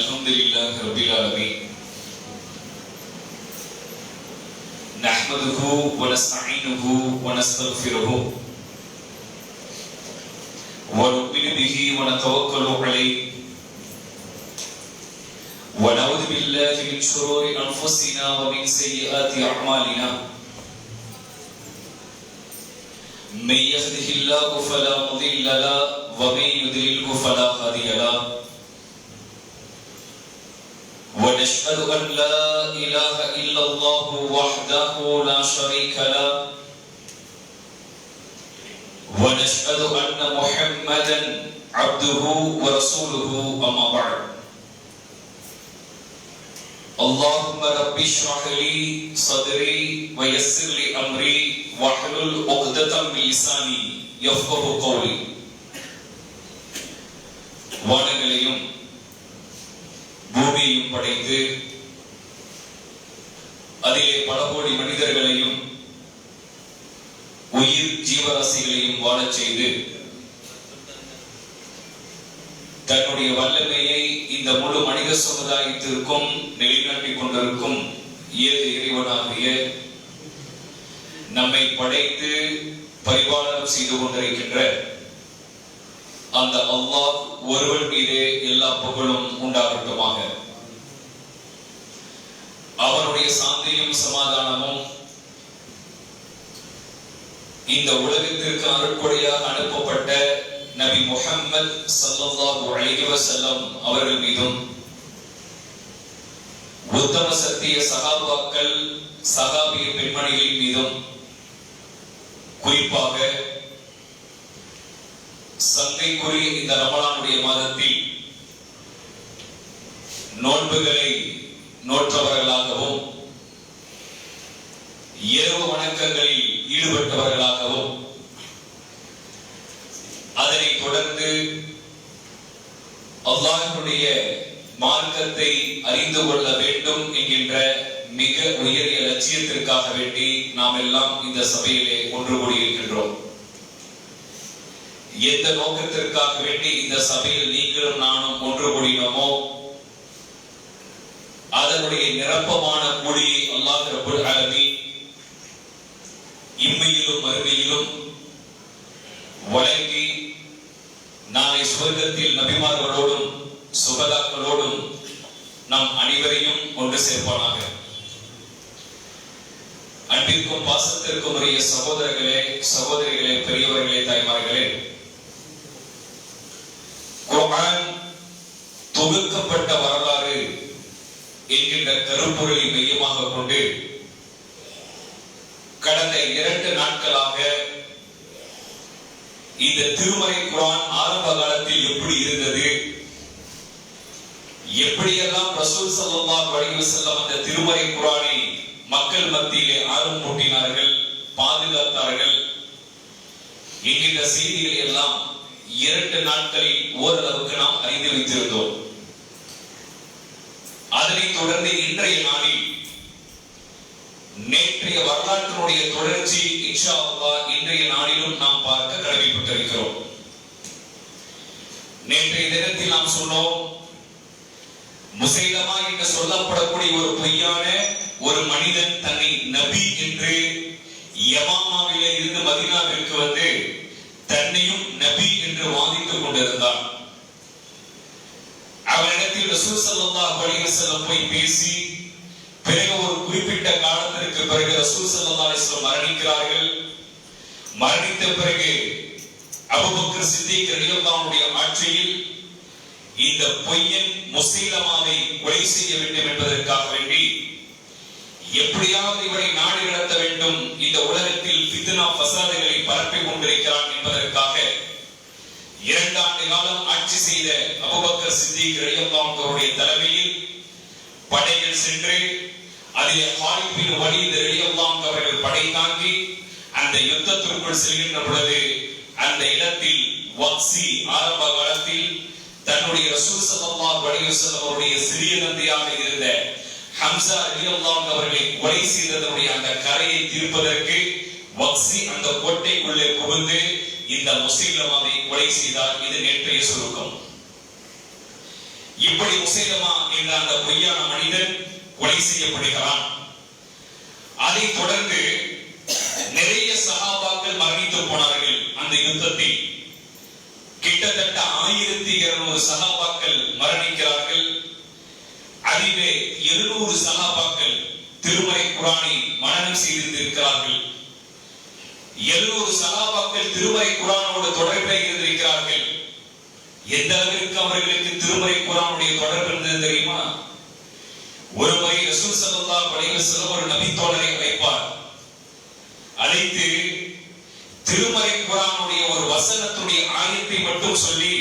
Alhamdulillah Rabbil Alamin. Nahmaduhu wa nasta'inuhu wa nastaghfiruhu wa nu'minu bihi wa natawakkalu alayhi wa na'udhu billahi min shururi anfusina wa min sayyiati a'malina. Man yahdihillahu fala mudilla lahu wa man yudlilhu fala hadiya lahu. ونشهد أن لا إله إلا الله وحده لا شريك له ونشهد أن محمدا عبده ورسوله أما بعد. اللهم رب اشرح لي صدري ويسر لي أمري واحلل عقدة من لساني يفقهوا قولي. வானங்களையும் பூமியையும் படைத்து அதிலே பல கோடி மனிதர்களையும் உயிர் ஜீவராசிகளையும் வாழச் செய்து தன்னுடைய வல்லமையை இந்த முழு மனித சமுதாயத்திற்கும் நிலைநாட்டிக் கொண்டிருக்கும் ஏக இறைவனாகிய நம்மை படைத்து பரிபாலனம் செய்து கொண்டிருக்கின்ற அந்த அல்லாஹ் ஒருவன் மீதே எல்லா புகழும் உண்டாகட்டுமாக. அவருடைய சாந்தியும் சமாதானமும் இந்த உலகத்திற்கு அருட்கொடையாக அனுப்பப்பட்ட நபி முஹம்மது ஸல்லல்லாஹு அலைஹி வஸல்லம் அவர்கள் மீதும் உத்தம சத்திய சஹாபாக்கள் சஹாபிய பெண்மணிகளின் மீதும் குறிப்பாக சங்கைக்குரிய இந்த ரமலானுடைய மாதத்தில் நோன்புகளை நோற்றவர்களாகவும் இரவு வணக்கங்களில் ஈடுபட்டவர்களாகவும் அதனை தொடர்ந்து அல்லாஹ்வுடைய மார்க்கத்தை அறிந்து கொள்ள வேண்டும் என்கின்ற மிக உயரிய லட்சியத்திற்காக வேண்டி நாம் எல்லாம் இந்த சபையிலே ஒன்று கூடியிருக்கின்றோம். எந்த நோக்கத்திற்காக வேண்டி இந்த சபையில் நீங்களும் நானும் ஒன்று கூடினோமோ அதனுடைய நிரப்பமான கூலியை அல்லாஹ் ரப்பல் ஆலமீன் இம்மையிலும் மறுமையிலும் வழங்கி நாளை சுவர்க்கத்தில் நபிமார்களோடும் சுகதாக்களோடும் நம் அனைவரையும் ஒன்று சேர்ப்பானாக. அன்பிற்கும் பாசத்திற்கும் உரிய சகோதரர்களே, சகோதரிகளே, பெரியவர்களே, தாய்மார்களே, குர்ஆன் தொகுக்கப்பட்ட வரலாறு என்கின்ற கருப்பொருளை மையமாக கொண்டு கடந்த 2 நாட்களாக இந்த திருமறை குர்ஆன் ஆரம்ப காலத்தில் எப்படி இருந்தது, எப்படியெல்லாம் ரசூல் ஸல்லல்லாஹு அலைஹி வஸல்லம் அந்த திருமறை குர்ஆனை மக்கள் மத்தியிலே ஆர்வம் ஊட்டினார்கள், பாதுகாத்தார்கள் என்கின்ற செய்திகளை எல்லாம் 2 நாட்களில் ஓரளவுக்கு நாம் அறிந்து வைத்திருந்தோம். அதனைத் தொடர்ந்து இன்றைய நாளில் நேற்றைய வரலாற்றினுடைய தொடர்ச்சி இன்ஷா அல்லாஹ் இன்றைய நாளிலும் நாம் பார்க்க கடமைப்பட்டிருக்கிறோம். நேற்றைய தினத்தில் நாம் சொன்னோம், முசைலமா என்று சொல்லப்படக்கூடிய ஒரு பொய்யான ஒரு மனிதன் தன்னை நபி என்று யமாமாவிலே இருந்து மதீனாவிற்கு வந்து தன்னையும் நபி என்று வாதித்துக் கொண்டிருந்தான். அவனிடத்தில் ரசூல் ஸல்லல்லாஹு அலைஹி வஸல்லம் போய் பேசி பிறகு ஒரு குறிப்பிட்ட காலத்திற்கு பிறகு ரசூல் ஸல்லல்லாஹு அலைஹி வஸல்லம் மரணிக்கிறார்கள். மரணித்த பிறகு அபூபக்கர் சித்திக் ரலியல்லாஹு அன்ஹுடைய ஆட்சியில் இந்த பொய்யன் முசைலமாவை கொலை செய்ய வேண்டும் என்பதற்காக வேண்டி எப்படியாவது இவரை நாடு கடத்த வேண்டும், இந்த உலகத்தில் ஃபித்னா ஃபசாதுகளை பரப்பிக் கொண்டிருக்கிறான் என்பதற்காக 2 ஆண்டு காலம் ஆட்சி செய்த அபூபக்கர் சித்திக் ரலியல்லாஹு அன்ஹுடைய தலைமையில் படைகள் சென்று அதிலே ஹாலித் பின் வலீத் ரலியல்லாஹு அன்ஹு அவர்கள் படை தாங்கி அந்த யுத்தத்திற்குள் செல்கின்ற பொழுது அந்த இடத்தில் வக்சி ஆரம்ப காலத்தில் தன்னுடைய ரசூல் ஸல்லல்லாஹு அலைஹி வஸல்லம் அவருடைய சிறிய தந்தையாக இருந்த ஹம்சா ரலியல்லாஹு அன்ஹு அவர்களை கொலை செய்ததனுடைய அந்த கரையை தீர்ப்பதற்கு வக்சி அந்த கோட்டைக்குள்ளே புகுந்து இந்த முசைலமாவை கொலை செய்தார். இது நேற்றைய சுருக்கம். இப்படி முசைலமா என்ற அந்த பொய்யான மனிதன் கொலை செய்யப்படுகிறான். அதை தொடர்ந்து நிறைய சஹாபாக்கள் மரணித்து போனார்கள். அந்த யுத்தத்தில் கிட்டத்தட்ட 1200 சஹாபாக்கள் மரணிக்கிறார்கள். அதிலே 700 சஹாபாக்கள் திருமறை குர்ஆனை மனனம் செய்திருக்கிறார்கள். 700 சஹாபாக்கள் திருமறை குர்ஆனோடு தொடர்பில் இருந்திருக்கிறார்கள். எந்த அளவிற்கு அவர்களுக்கு திருமறை குர்ஆனுடைய தொடர்பு இருந்தது தெரியுமா? ஒரு முறை ரசூல் ஸல்லல்லாஹு அலைஹி வஸல்லம் ஒரு நபி தோழரை அழைப்பார். அழைத்து திருமறை குர்ஆனுடைய ஒரு வசனத்துடைய ஆயத்தை மட்டும் சொல்லி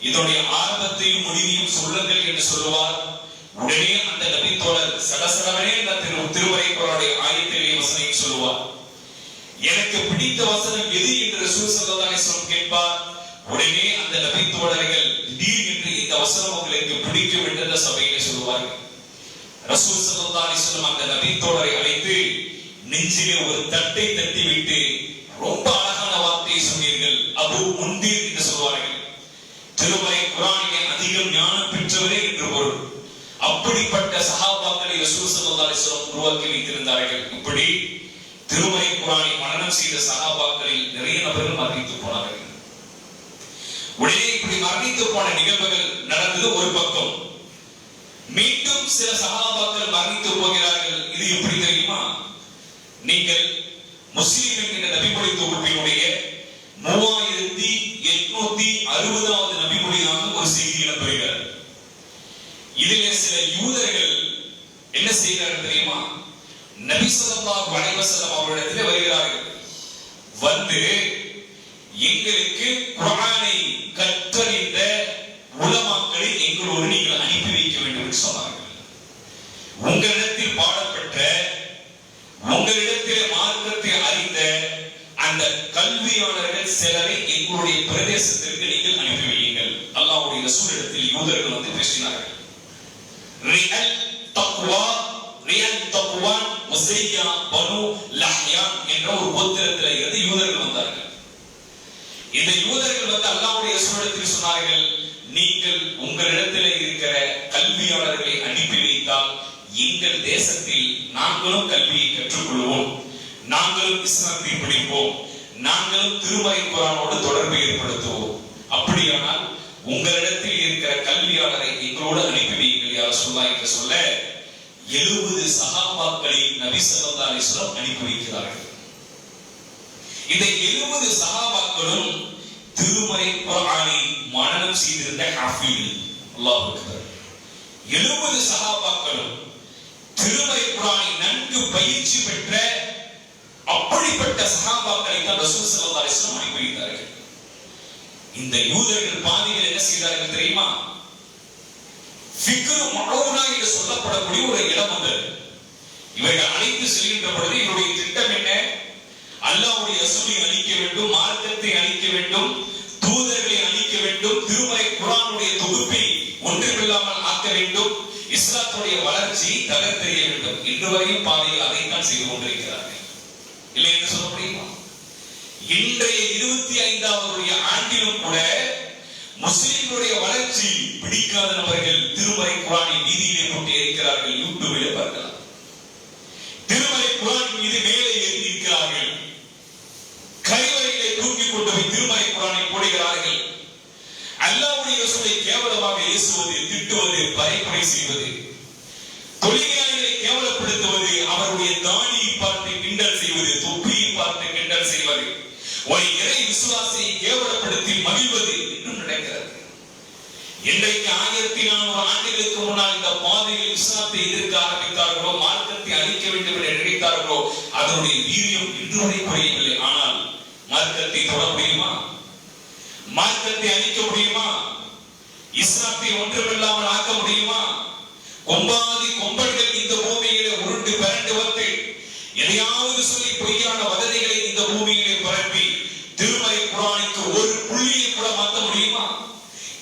இதனுடைய ஆரம்பத்தையும் முடிவையும் சொல்லுங்கள் என்று சொல்லுவார். உடனே அந்த நபி தோழர் சடசடவே அந்த திருமறை குர்ஆனுடைய ஆயத்திலே வசனம் சொல்லுவார். எனக்கு பிடித்த வசனம் எது என்று ரசூல் ஸல்லல்லாஹு அலைஹி வஸல்லம் கேட்பார். உடனே அந்த நபி தோழர்கள் திடீர் என்று இந்த வசனம் உங்களுக்கு பிடிக்கும் என்று அந்த சபையிலே சொல்லுவார்கள். ரசூல் ஸல்லல்லாஹு அலைஹி வஸல்லம் அந்த நபி தோழரை அழைத்து நெஞ்சிலே ஒரு தட்டை தட்டி விட்டு ரொம்ப அழகான வார்த்தையை சொன்னீர்கள் அபூ முன்தீர் என்று சொல்வார்கள். திருமறை குர்ஆனிலே அதிகம் ஞானம் பெற்றவரே என்று பொருள். அப்படிப்பட்ட சஹாபாக்களை ரசூல் ஸல்லல்லாஹு அலைஹி வஸல்லம் உருவாக்கி வைத்திருந்தார்கள். இப்படி திருமறை குர்ஆனை மனனம் செய்த சஹாபாக்களில் நிறைய நபர்கள் மரணித்து போனார்கள். உடனே இப்படி மரணித்து போன நிகழ்வுகள் நடந்தது ஒரு பக்கம். மீண்டும் சில சஹாபாக்கள் மரணித்து போகிறார்கள். இது எப்படி தெரியுமா? நீங்கள் முஸ்லிம் என்கிற நபிமொழி தொகுப்பினுடைய 3860வது நபிமொழியாக ஒரு செய்தி இடம்பெறுகிறது. இதிலே சில யூதர்கள் என்ன செய்கிறார்கள் தெரியுமா? நபி ஸல்லல்லாஹு அலைஹி வஸல்லம் அவர்களிடத்திலே வருகிறார்கள். வந்து எங்களுக்கு குர்ஆனை கற்றறிந்த உலமாக்களை எங்களோடு நீங்கள் அனுப்பி வைக்க வேண்டும் என்று சொன்னார்கள். உங்களிடத்தில் பாடப்பட்ட உங்களிடத்தில் மார்க்கத்தை அறிந்த அந்த கல்வியாளர்கள் சிலரை எங்களுடைய பிரதேசத்திற்கு நீங்கள் அனுப்பி வையுங்கள். அல்லாஹ்வுடைய ரசூலிடத்தில் யூதர்கள் வந்து பேசினார்கள். ரியல் தக்வான் முஸையா பனு லஹ்யான் என்ற ஒரு கோத்திரத்தில் இருந்து யூதர்கள் வந்தார்கள். இந்த யூதர்கள் வந்து அல்லாஹ்வுடைய ரசூலிடத்தில் சொன்னார்கள், நீங்கள் உங்களிடத்தில் இருக்கிற கல்வியாளர்களை அனுப்பி வைத்தால் எங்கள் தேசத்தில் நாங்களும் கல்வியை கற்றுக்கொள்வோம், நாங்களும் இஸ்லாத்தை படிப்போம், நாங்களும் திருமறை குர்ஆனோடு தொடர்பு ஏற்படுத்துவோம். அப்படியானால் உங்களிடத்தில் இருக்கிற கல்வியாளரை எங்களோடு அனுப்பி வையுங்கள் யா ரசூலுல்லாஹ் என்று சொல்ல 70 சஹாபாக்களை நபி ஸல்லல்லாஹு அலைஹி வஸல்லம் அனுப்பி வைக்கிறார்கள். இந்த 70 சஹாபாக்களும் திருமறை குர்ஆனை மனனம் செய்திருந்த ஹாஃபிஸ். அல்லாஹ் அக்பர். 70 சஹாபாக்களும் திருமறை குர்ஆனை நன்கு பயிற்சி பெற்ற அப்படிப்பட்ட சஹாபாக்களை தான் ரசூல் ஸல்லல்லாஹு அலைஹி வஸல்லம் அனுப்பி வைத்தார்கள். இந்த யூதர்கள் பாதிகள் என்ன செய்தார்கள் தெரியுமா? ஃபிக்ர் மஅூனா என்று சொல்லப்படக்கூடிய ஒரு இடம் வந்தது. இவர்கள் அழைத்து செல்கின்ற பொழுது இவருடைய திட்டம் என்ன? அல்லாஹ்வுடைய ரசூலை அழிக்க வேண்டும், மார்க்கத்தை அழிக்க வேண்டும், தூதர்களை அழிக்க வேண்டும், திருமறை குர்ஆனுடைய தொகுப்பை ஒன்றுமில்லாமல் ஆக்க வேண்டும், இஸ்லாத்துடைய வளர்ச்சி தகர்த்தெறிய வேண்டும். இன்று வரையும் பாதையில் அதைத்தான் செய்து கொண்டிருக்கிறார்கள். இல்லை என்று சொல்ல முடியுமா? இன்றைய 25வது ஆண்டிலும் கூட முஸ்லிம்களுடைய வளர்ச்சி பிடிக்காத நபர்கள் திருமறை குர்ஆனை வீதியிலே போட்டு இருக்கிறார்கள். யூடியூபிலே பார்க்கலாம். திருமறை குர்ஆன் மீது மேலே ஏறி இருக்கிறார்கள். கரிவறைகளை தூக்கி கொண்டு போய் திருமறை குர்ஆனை போடுகிறார்கள். அல்லாஹ்வுடைய ரசூலை கேவலமாக ஏசுவது, திட்டுவது, பறைக்குறை செய்வது, தொழுகையாளிகளை கேவலப்படுத்துவது, அவருடைய தாடியை பார்த்து கிண்டல் செய்வது, தொப்பியை பார்த்து கிண்டல் செய்வது, ஒரு இறை விசுவாசியை கேவலப்படுத்தி மகிழ்வது இன்னும் நடக்கிறது. இன்றைக்கு 1400 ஆண்டுகளுக்கு முன்னால் இந்த பாதையில் இஸ்லாத்தை எதிர்க்க ஆரம்பித்தார்களோ, மார்க்கத்தை அழிக்க வேண்டும் என்று நினைத்தார்களோ, அதனுடைய வீரியம் இன்று வரை குறையவில்லை. ஆனால் மார்க்கத்தை தொட முடியுமா? மார்க்கத்தை அழிக்க முடியுமா? இஸ்லாத்தை ஒன்றுமில்லாமல் ஆக்க முடியுமா? கொம்பாதி கொம்பர்கள் இந்த பூமியிலே உருண்டு பிறண்டு வந்து எதையாவது சொல்லி பொய்யான வதந்திகளை இந்த பூமியிலே பரப்பி திருமறை குர்ஆனுக்கு ஒரு புள்ளியை கூட மாற்ற முடியுமா?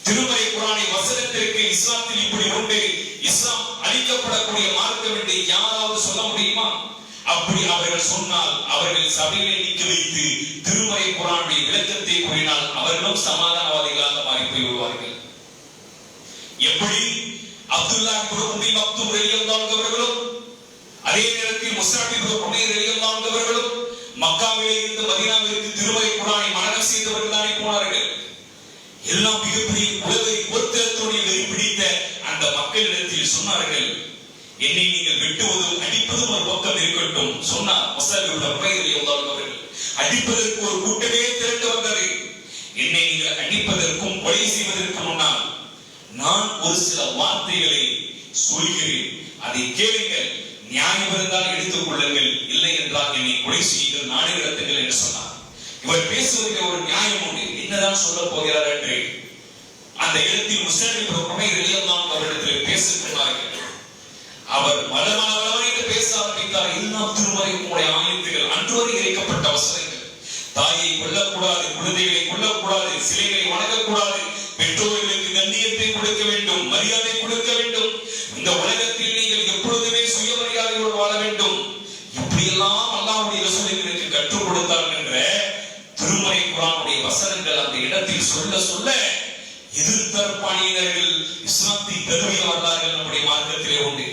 திருமறை குர்ஆனை வசனத்திற்கு இஸ்லாத்தில் இப்படி உண்டு, இஸ்லாம் அழிக்கப்படக்கூடிய மார்க்கம் என்று யாராவது சொல்ல முடியுமா? அப்படி அவர்கள் சொன்னால் அவர்கள் சபையிலே நிற்க வைத்து திருமறை குர்ஆனுடைய விளக்கத்தை கூறினால் அவர்களும் சமாதானவாதிகளாக மாறி போய் விடுவார்கள். எப்படி எப்படி அப்துல்லாஹ் இப்னு உம்மி மக்தூம் ரலியல்லாஹு அன்ஹு அவர்களும் அதே நேரத்தில் முஸ்அப் இப்னு உமைர் ரலியல்லாஹு அன்ஹு அவர்களும் மக்காவிலே இருந்து மதீனாவிற்கு திருமறை குர்ஆனை மனனம் செய்தவர்கள் தானே போனார்கள். எல்லாம் மிகப்பெரிய உலகை பொறுத்தத்தோடு வெறி பிடித்த அந்த மக்களிடத்தில் சொன்னார்கள், என்னை நீங்கள் வெட்டுவதும் அடிப்பதும் ஒரு பக்கம் இருக்கட்டும் சொன்னார் முஸ்அப் இப்னு உமைர் ரலியல்லாஹு அன்ஹு அவர்கள். அடிப்பதற்கு ஒரு கூட்டமே திரண்டு வந்தது. என்னை நீங்கள் அடிப்பதற்கும் கொலை செய்வதற்கு முன்னால் நான் ஒரு சில வார்த்தைகளை சொல்கிறேன், அதை கேளுங்கள், நியாயம் இருந்தால் எடுத்துக் கொள்ளுங்கள், இல்லை என்றால் என்னை கொலை செய்யுங்கள், நாடு கடத்துங்கள் என்று சொன்னார். இவர் பேசுவதற்கு ஒரு நியாயம் உண்டு, என்னதான் சொல்ல போகிறார் என்று அந்த இடத்தில் முஸ்அப் இப்னு உமைர் ரலியல்லாஹு அன்ஹு அவரிடத்தில் பேசுகிறார்கள். அவர் மலமளவென்று பேச ஆரம்பித்தார். எல்லாம் திருமறை உங்களுடைய ஆயத்துகள், அன்று வரை இறைக்கப்பட்ட வசனங்கள். தாயை கொல்லக்கூடாது, குழந்தைகளை கொல்லக்கூடாது, சிலைகளை வணங்கக்கூடாது, பெற்றோர்களுக்கு கண்ணியத்தை கொடுக்க வேண்டும், மரியாதை கொடுக்க வேண்டும், இந்த உலகத்தில் நீங்கள் எப்பொழுதுமே சுயமரியாதையோடு வாழ வேண்டும், இப்படியெல்லாம் அல்லாஹ்வுடைய ரசூலுக்கு கற்றுக் கொடுத்தார் என்ற திருமறை குர்ஆனுடைய வசனங்கள் அந்த இடத்தில் சொல்ல சொல்ல எதிர்த்தரப்பாணியினர்கள் இஸ்லாத்தை தழுவி வந்தார்கள். நம்முடைய மார்க்கத்திலே உண்டு.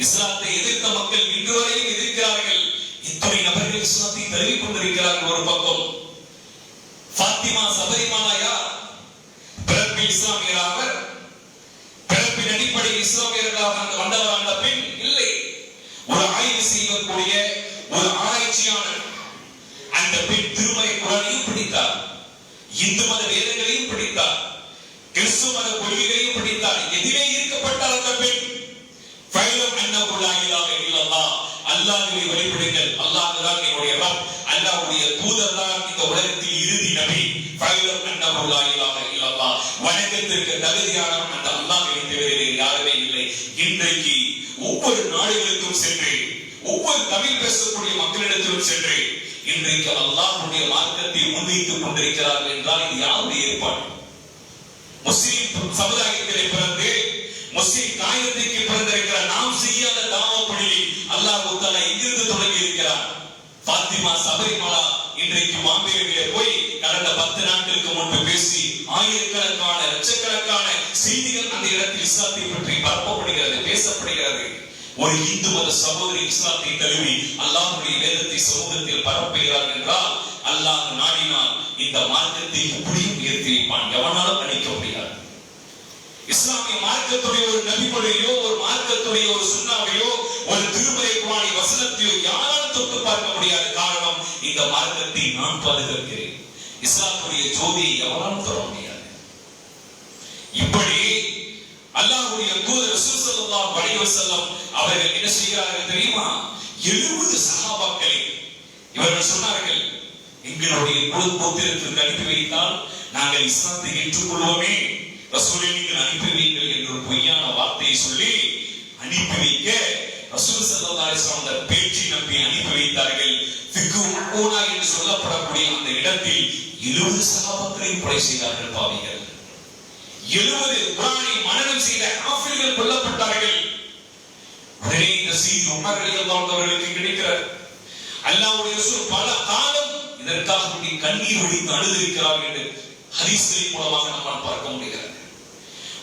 இஸ்லாத்தை எதிர்த்த மக்கள் இன்று வரையும் எதிர்க்கிறார்கள். இத்தனை நபர்கள் இஸ்லாத்தை தழுவி கொண்டிருக்கிறார்கள். ஒரு பக்கம் ஃபாத்திமா சபரிமாலா யார்? பிறப்பில் இஸ்லாமியராக, பிறப்பின் அடிப்படையில் இஸ்லாமியர்களாக வந்தவர் அந்த பெண் இல்லை. ஒரு ஆய்வு செய்யக்கூடிய ஒரு ஆராய்ச்சியாளர். அந்த பெண் திருமறை குர்ஆனையும் படித்தார், இந்து மத வேதங்களையும் படித்தார், கிறிஸ்துவ மத கொள்கைகளையும் படித்தார். எதிலே ஈர்க்கப்பட்டார் அந்த பெண்? ஃபைலம் அன்னஹு லா இலாஹ இல்லல்லாஹ், அல்லாஹ்வை வழிபடுங்கள், அல்லாஹ் தான் என்னுடைய ரப், அல்லாஹ்வுடைய தூதர் தான் இந்த உலகத்தில் இறுதி நபி. ஃபைலம் அன்னஹு லா இலாஹ இல்லல்லாஹ், வணக்கத்திற்கு தகுதியானவன் அந்த அல்லாஹ்வை தவிர வேறு யாருமே இல்லை. இன்றைக்கு ஒவ்வொரு நாடுகளுக்கும் சென்று, ஒவ்வொரு தமிழ் பேசக்கூடிய மக்களிடத்திலும் சென்று இன்றைக்கு அல்லாஹ்வுடைய மார்க்கத்தை முன்வைத்துக் கொண்டிருக்கிறார்கள் என்றால் இது யாருடைய ஏற்பாடு? முஸ்லிம் சமுதாயத்திலே பிறந்து முஸ்லிம் காயத்திற்கு பிறந்திருக்கிற நாம் செய்யாத தாவா பணியை அல்லாஹ் தஆலா எங்கிருந்து தொடங்கி இருக்கிறார்? ஃபாத்திமா சபரிமாலா இன்றைக்கு மாம்பேரிலே போய் கடந்த 10 நாட்களுக்கு முன்பு பேசி ஆயிரக்கணக்கான லட்சக்கணக்கான செய்திகள் அந்த இடத்தில் இஸ்லாத்தை பற்றி பரப்பப்படுகிறது, பேசப்படுகிறது. ஒரு இந்து மத சகோதரி இஸ்லாத்தை தழுவி அல்லாஹ்வுடைய வேதத்தை சமூகத்தில் பரப்புகிறார் என்றால் அல்லாஹ் நாடினால் இந்த மார்க்கத்தை எப்படியும் உயர்த்தி வைப்பான், எவனாலும் அழிக்க முடியாது. இஸ்லாமிய மார்க்கத்துடைய ஒரு நபிமொழியோ, ஒரு மார்க்கத்துடைய ஒரு சுன்னாவையோ, ஒரு திருமறை குர்ஆனை வசனத்தையோ யாராலும் தொட்டு பார்க்க முடியாது. காரணம், இந்த மார்க்கத்தை நான் பாதுகாக்கிறேன். இஸ்லாமுடைய ஜோதியை எவராலும் தொட முடியாது. இப்படி அல்லாஹ்வுடைய தூதர் ரசூல் ஸல்லல்லாஹு அலைஹி வஸல்லம் அவர்கள் என்ன செய்கிறார்கள் தெரியுமா? 70 சஹாபாக்களை இவர்கள் சொன்னார்கள், எங்களுடைய குலத்திற்கு அனுப்பி வைத்தால் நாங்கள் இஸ்லாத்தை ஏற்றுக்கொள்வோமே, ரசூலை நீங்கள் அனுப்பி வைங்கள் என்ற ஒரு பொய்யான வார்த்தையை சொல்லி அனுப்பி வைக்க ரசூல் ஸல்லல்லாஹு அலைஹி வஸல்லம் அந்த பேச்சை நம்பி அனுப்பி வைத்தார்கள். ஃபிக்ஹு ஊனா என்று சொல்லப்படக்கூடிய அந்த இடத்தில் 70 சஹாபாக்களை கொலை செய்தார்கள் பாவிகள். 70 குர்ஆனை மனனம் செய்த காஃபிர்கள் கொல்லப்பட்டார்கள். உடனே இந்த செய்தி உமர் ரலியல்லாஹு அன்ஹு அவர்களுக்கு கிடைக்கிறது. அல்லாஹ்வுடைய ரசூல் பல காலம் இதற்காக கண்ணீர் வடித்து அழுதிருக்கிறார்கள் என்று ஹதீஸ்களின் மூலமாக நம்மால் பார்க்க முடிகிறது.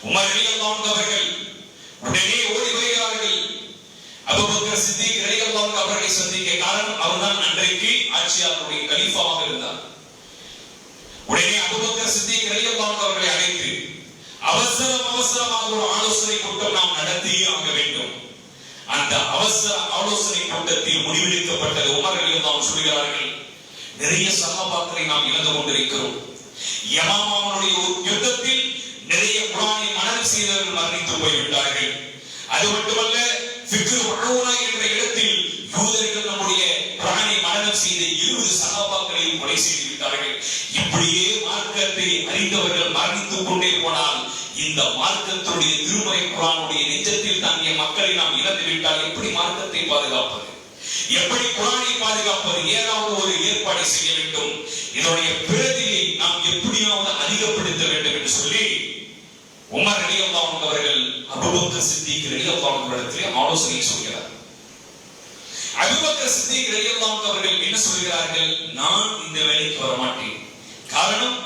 உமர் ரலியல்லாஹு அன்ஹு அவர்கள் உடனே ஓடி வருகிறார்கள். அபூபக்கர் சித்திக் ரலியல்லாஹு அன்ஹு அவர்களை சந்திக்க. காரணம், அவர்தான் அன்றைக்கு ஆட்சியாளருடைய கலீஃபாவாக இருந்தார். உடனே அபூபக்கர் சித்திக் ரலியல்லாஹு அன்ஹு அவர்களை அழைத்து அவசரமாக ஒரு ஆலோசனை கூட்டம் நாம் நடத்தியே ஆக வேண்டும். அந்த அவசர ஆலோசனை கூட்டத்தில் முடிவெடுக்கப்பட்டது. உமர் ரலியல்லாஹு அன்ஹு சொல்கிறார்கள், நிறைய சஹாபாக்களை நாம் இழந்து கொண்டிருக்கிறோம். யமாமாவுடைய ஒரு யுத்தத்தில் நிறைய குர்ஆனை மனனம் செய்தவர்கள் மரணித்து போய்விட்டார்கள். அது மட்டுமல்ல, ஃபிக்ஹு ஊனா என்ற இடத்தில் யூதர்கள் நம்முடைய குர்ஆனை மனனம் செய்த 20 சஹாபாக்களையும் கொலை செய்து விட்டார்கள். இப்படியே மார்க்கத்தை அறிந்தவர்கள் மரணித்துக் கொண்டே போனால் இந்த மார்க்கத்துடைய திருமறை குர்ஆனுடைய நெஞ்சத்தில் தங்கிய மக்களை நாம் இழந்து விட்டால் எப்படி மார்க்கத்தை பாதுகாப்பது? எப்படி குர்ஆனை பாதுகாப்பது? ஏதாவது ஒரு ஏற்பாடு செய்ய வேண்டும். இதனுடைய பிரதியை நாம் எப்படியாவது அதிகப்படுத்த வேண்டும் என்று சொல்லி உமர் ரலியல்லாஹு அன்ஹு அவர்கள் அபூபக்கர் சித்திக் ரலியல்லாஹு அன்ஹு அவர்களிடத்திலே ஆலோசனை சொல்கிறார். அபூபக்கர் சித்திக் ரலியல்லாஹு அன்ஹு அவர்கள் என்ன சொல்கிறார்கள்? நான் இந்த வேலைக்கு வர மாட்டேன். காரணம்,